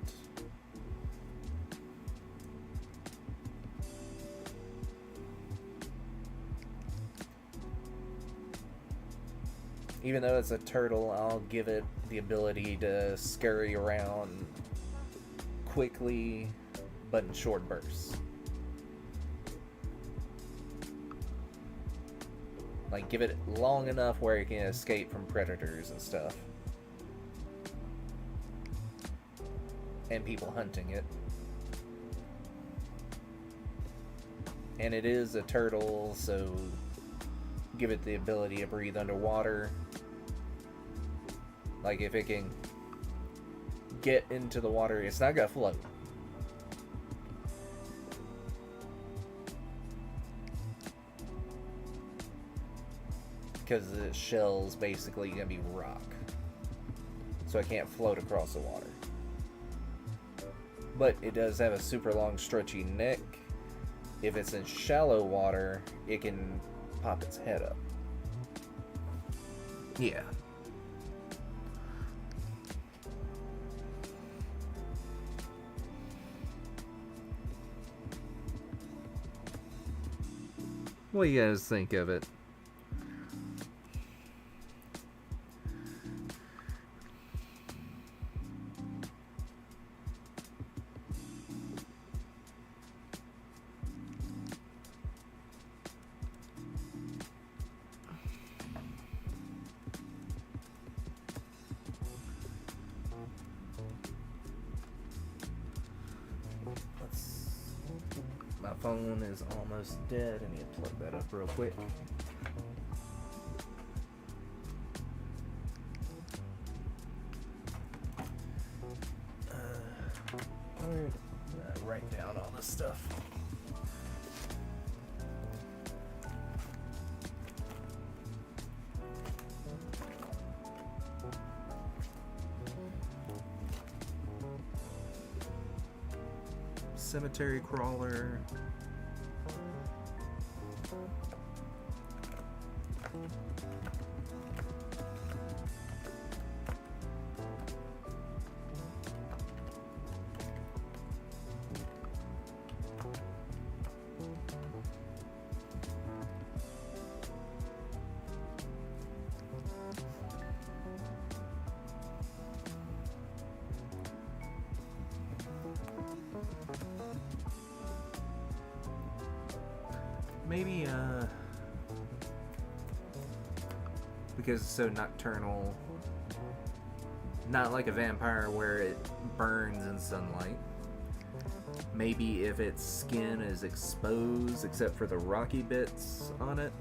Even though it's a turtle, I'll give it the ability to scurry around quickly, but in short bursts. Like, give it long enough where it can escape from predators and stuff. And people hunting it. And it is a turtle, so give it the ability to breathe underwater. Like, if it can get into the water, it's not gonna float. Because the shell's basically going to be rock. So it can't float across the water. But it does have a super long stretchy neck. If it's in shallow water, it can pop its head up. Yeah. What do you guys think of it? My phone is almost dead. I need to plug that up real quick. this stuff. Cemetery crawler. Maybe, because it's so nocturnal, not like a vampire where it burns in sunlight. Maybe if its skin is exposed except for the rocky bits on it.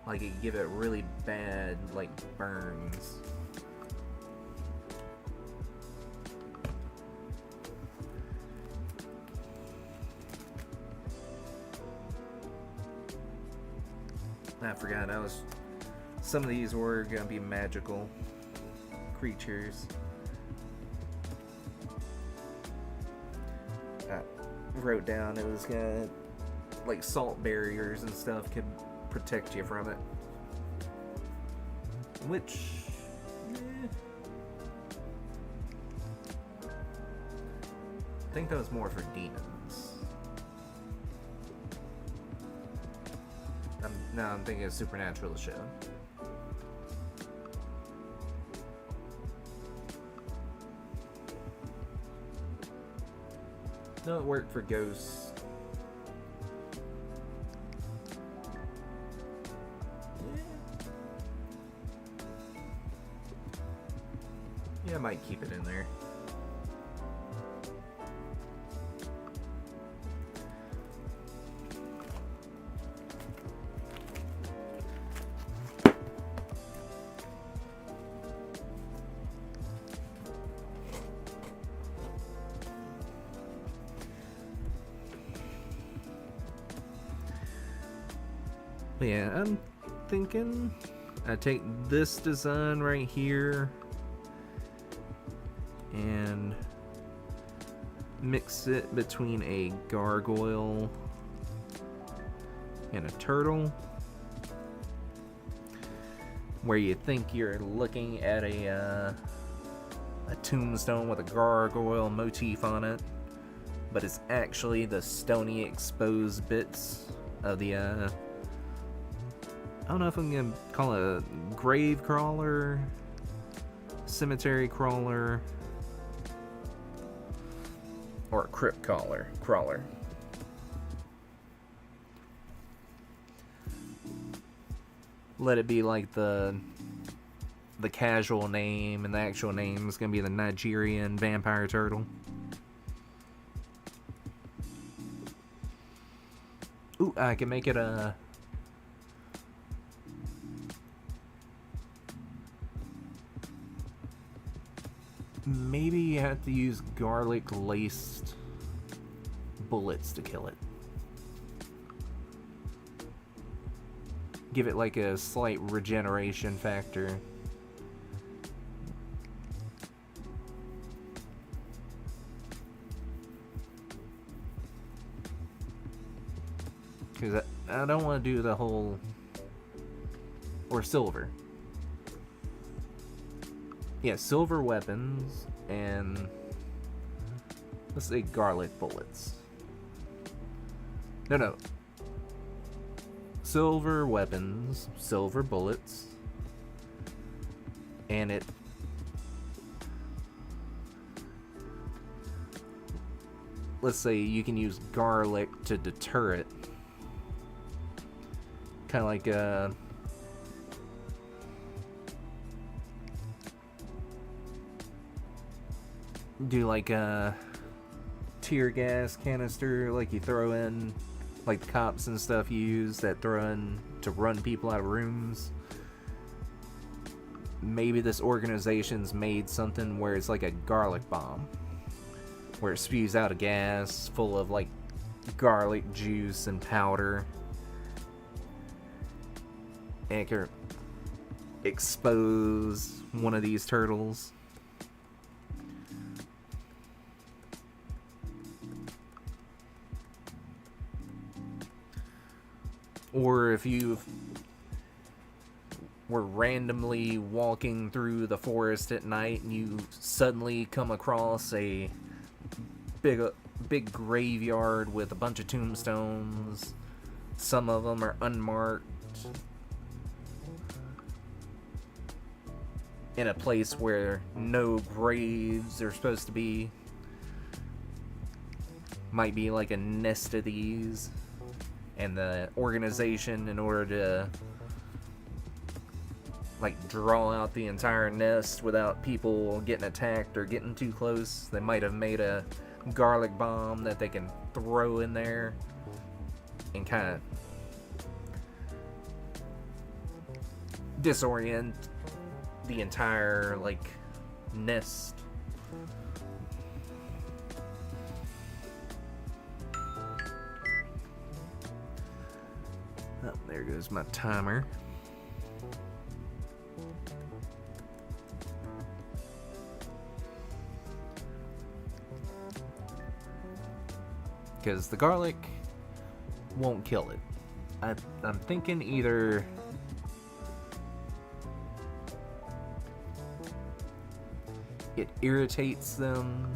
Like it give it really bad, like, burns. I forgot, some of these were gonna be magical creatures. I wrote down it was gonna, like, salt barriers and stuff could protect you from it. Which, I think that was more for demons. Now I'm thinking of Supernatural show. No, it worked for ghosts. Yeah, I might keep it in there. Yeah, I'm thinking I take this design right here and mix it between a gargoyle and a turtle, where you think you're looking at a tombstone with a gargoyle motif on it, but it's actually the stony exposed bits of the I don't know if I'm gonna call it a grave crawler, cemetery crawler, or a crypt crawler. Let it be like the casual name, and the actual name is gonna be the Nigerian vampire turtle. Ooh, I can make it a maybe you have to use garlic laced bullets to kill it. Give it like a slight regeneration factor. Because I don't want to do the whole... Or silver. Yeah, silver weapons and... Let's say garlic bullets. No. Silver weapons, silver bullets, and it... Let's say you can use garlic to deter it. Kind of like do like a tear gas canister, like you throw in, like the cops and stuff use that throw in to run people out of rooms. maybe this organization's made something where it's like a garlic bomb, where it spews out a gas full of like garlic juice and powder, and it can expose one of these turtles. Or if you were randomly walking through the forest at night and you suddenly come across a big graveyard with a bunch of tombstones. Some of them are unmarked. In a place where no graves are supposed to be. Might be like a nest of these. And the organization, in order to like draw out the entire nest without people getting attacked or getting too close, they might have made a garlic bomb that they can throw in there and kind of disorient the entire like nest. Oh, there goes my timer. Because the garlic won't kill it. I'm thinking either it irritates them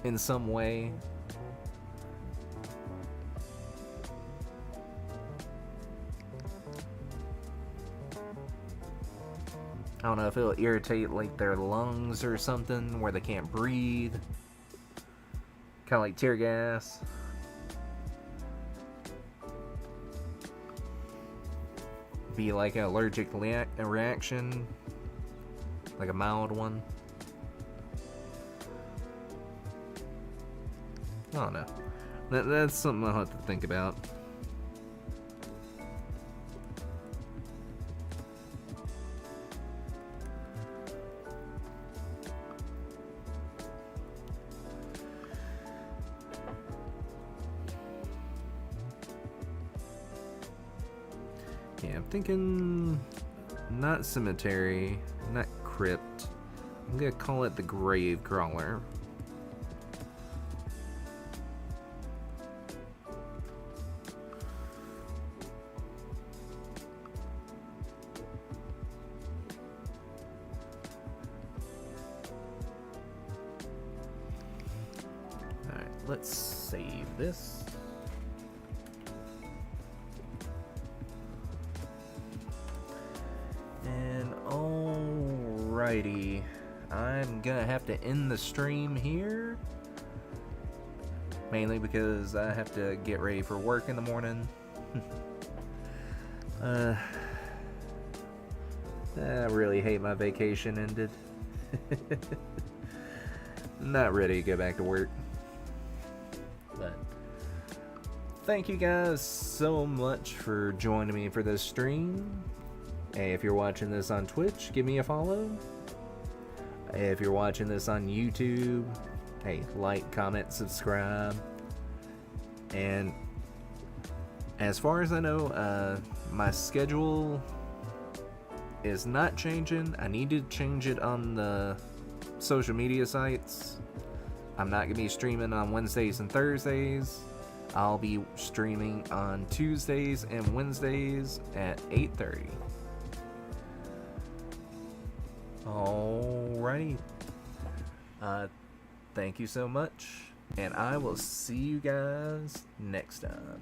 in some way, I don't know if it'll irritate like their lungs or something where they can't breathe. Kind of like tear gas. Be like an allergic reaction. Like a mild one. I don't know. That's something I'll have to think about. Yeah, I'm thinking not cemetery, not crypt. I'm gonna call it the grave crawler. Alright, let's save this. Alrighty, I'm gonna have to end the stream here, mainly because I have to get ready for work in the morning. I really hate my vacation ended. Not ready to go back to work. But thank you guys so much for joining me for this stream. Hey, if you're watching this on Twitch, give me a follow. Hey, if you're watching this on YouTube, hey, like, comment, subscribe. And as far as I know, my schedule is not changing. I need to change it on the social media sites. I'm not going to be streaming on Wednesdays and Thursdays. I'll be streaming on Tuesdays and Wednesdays at 8:30. Alrighty. Thank you so much, and I will see you guys next time.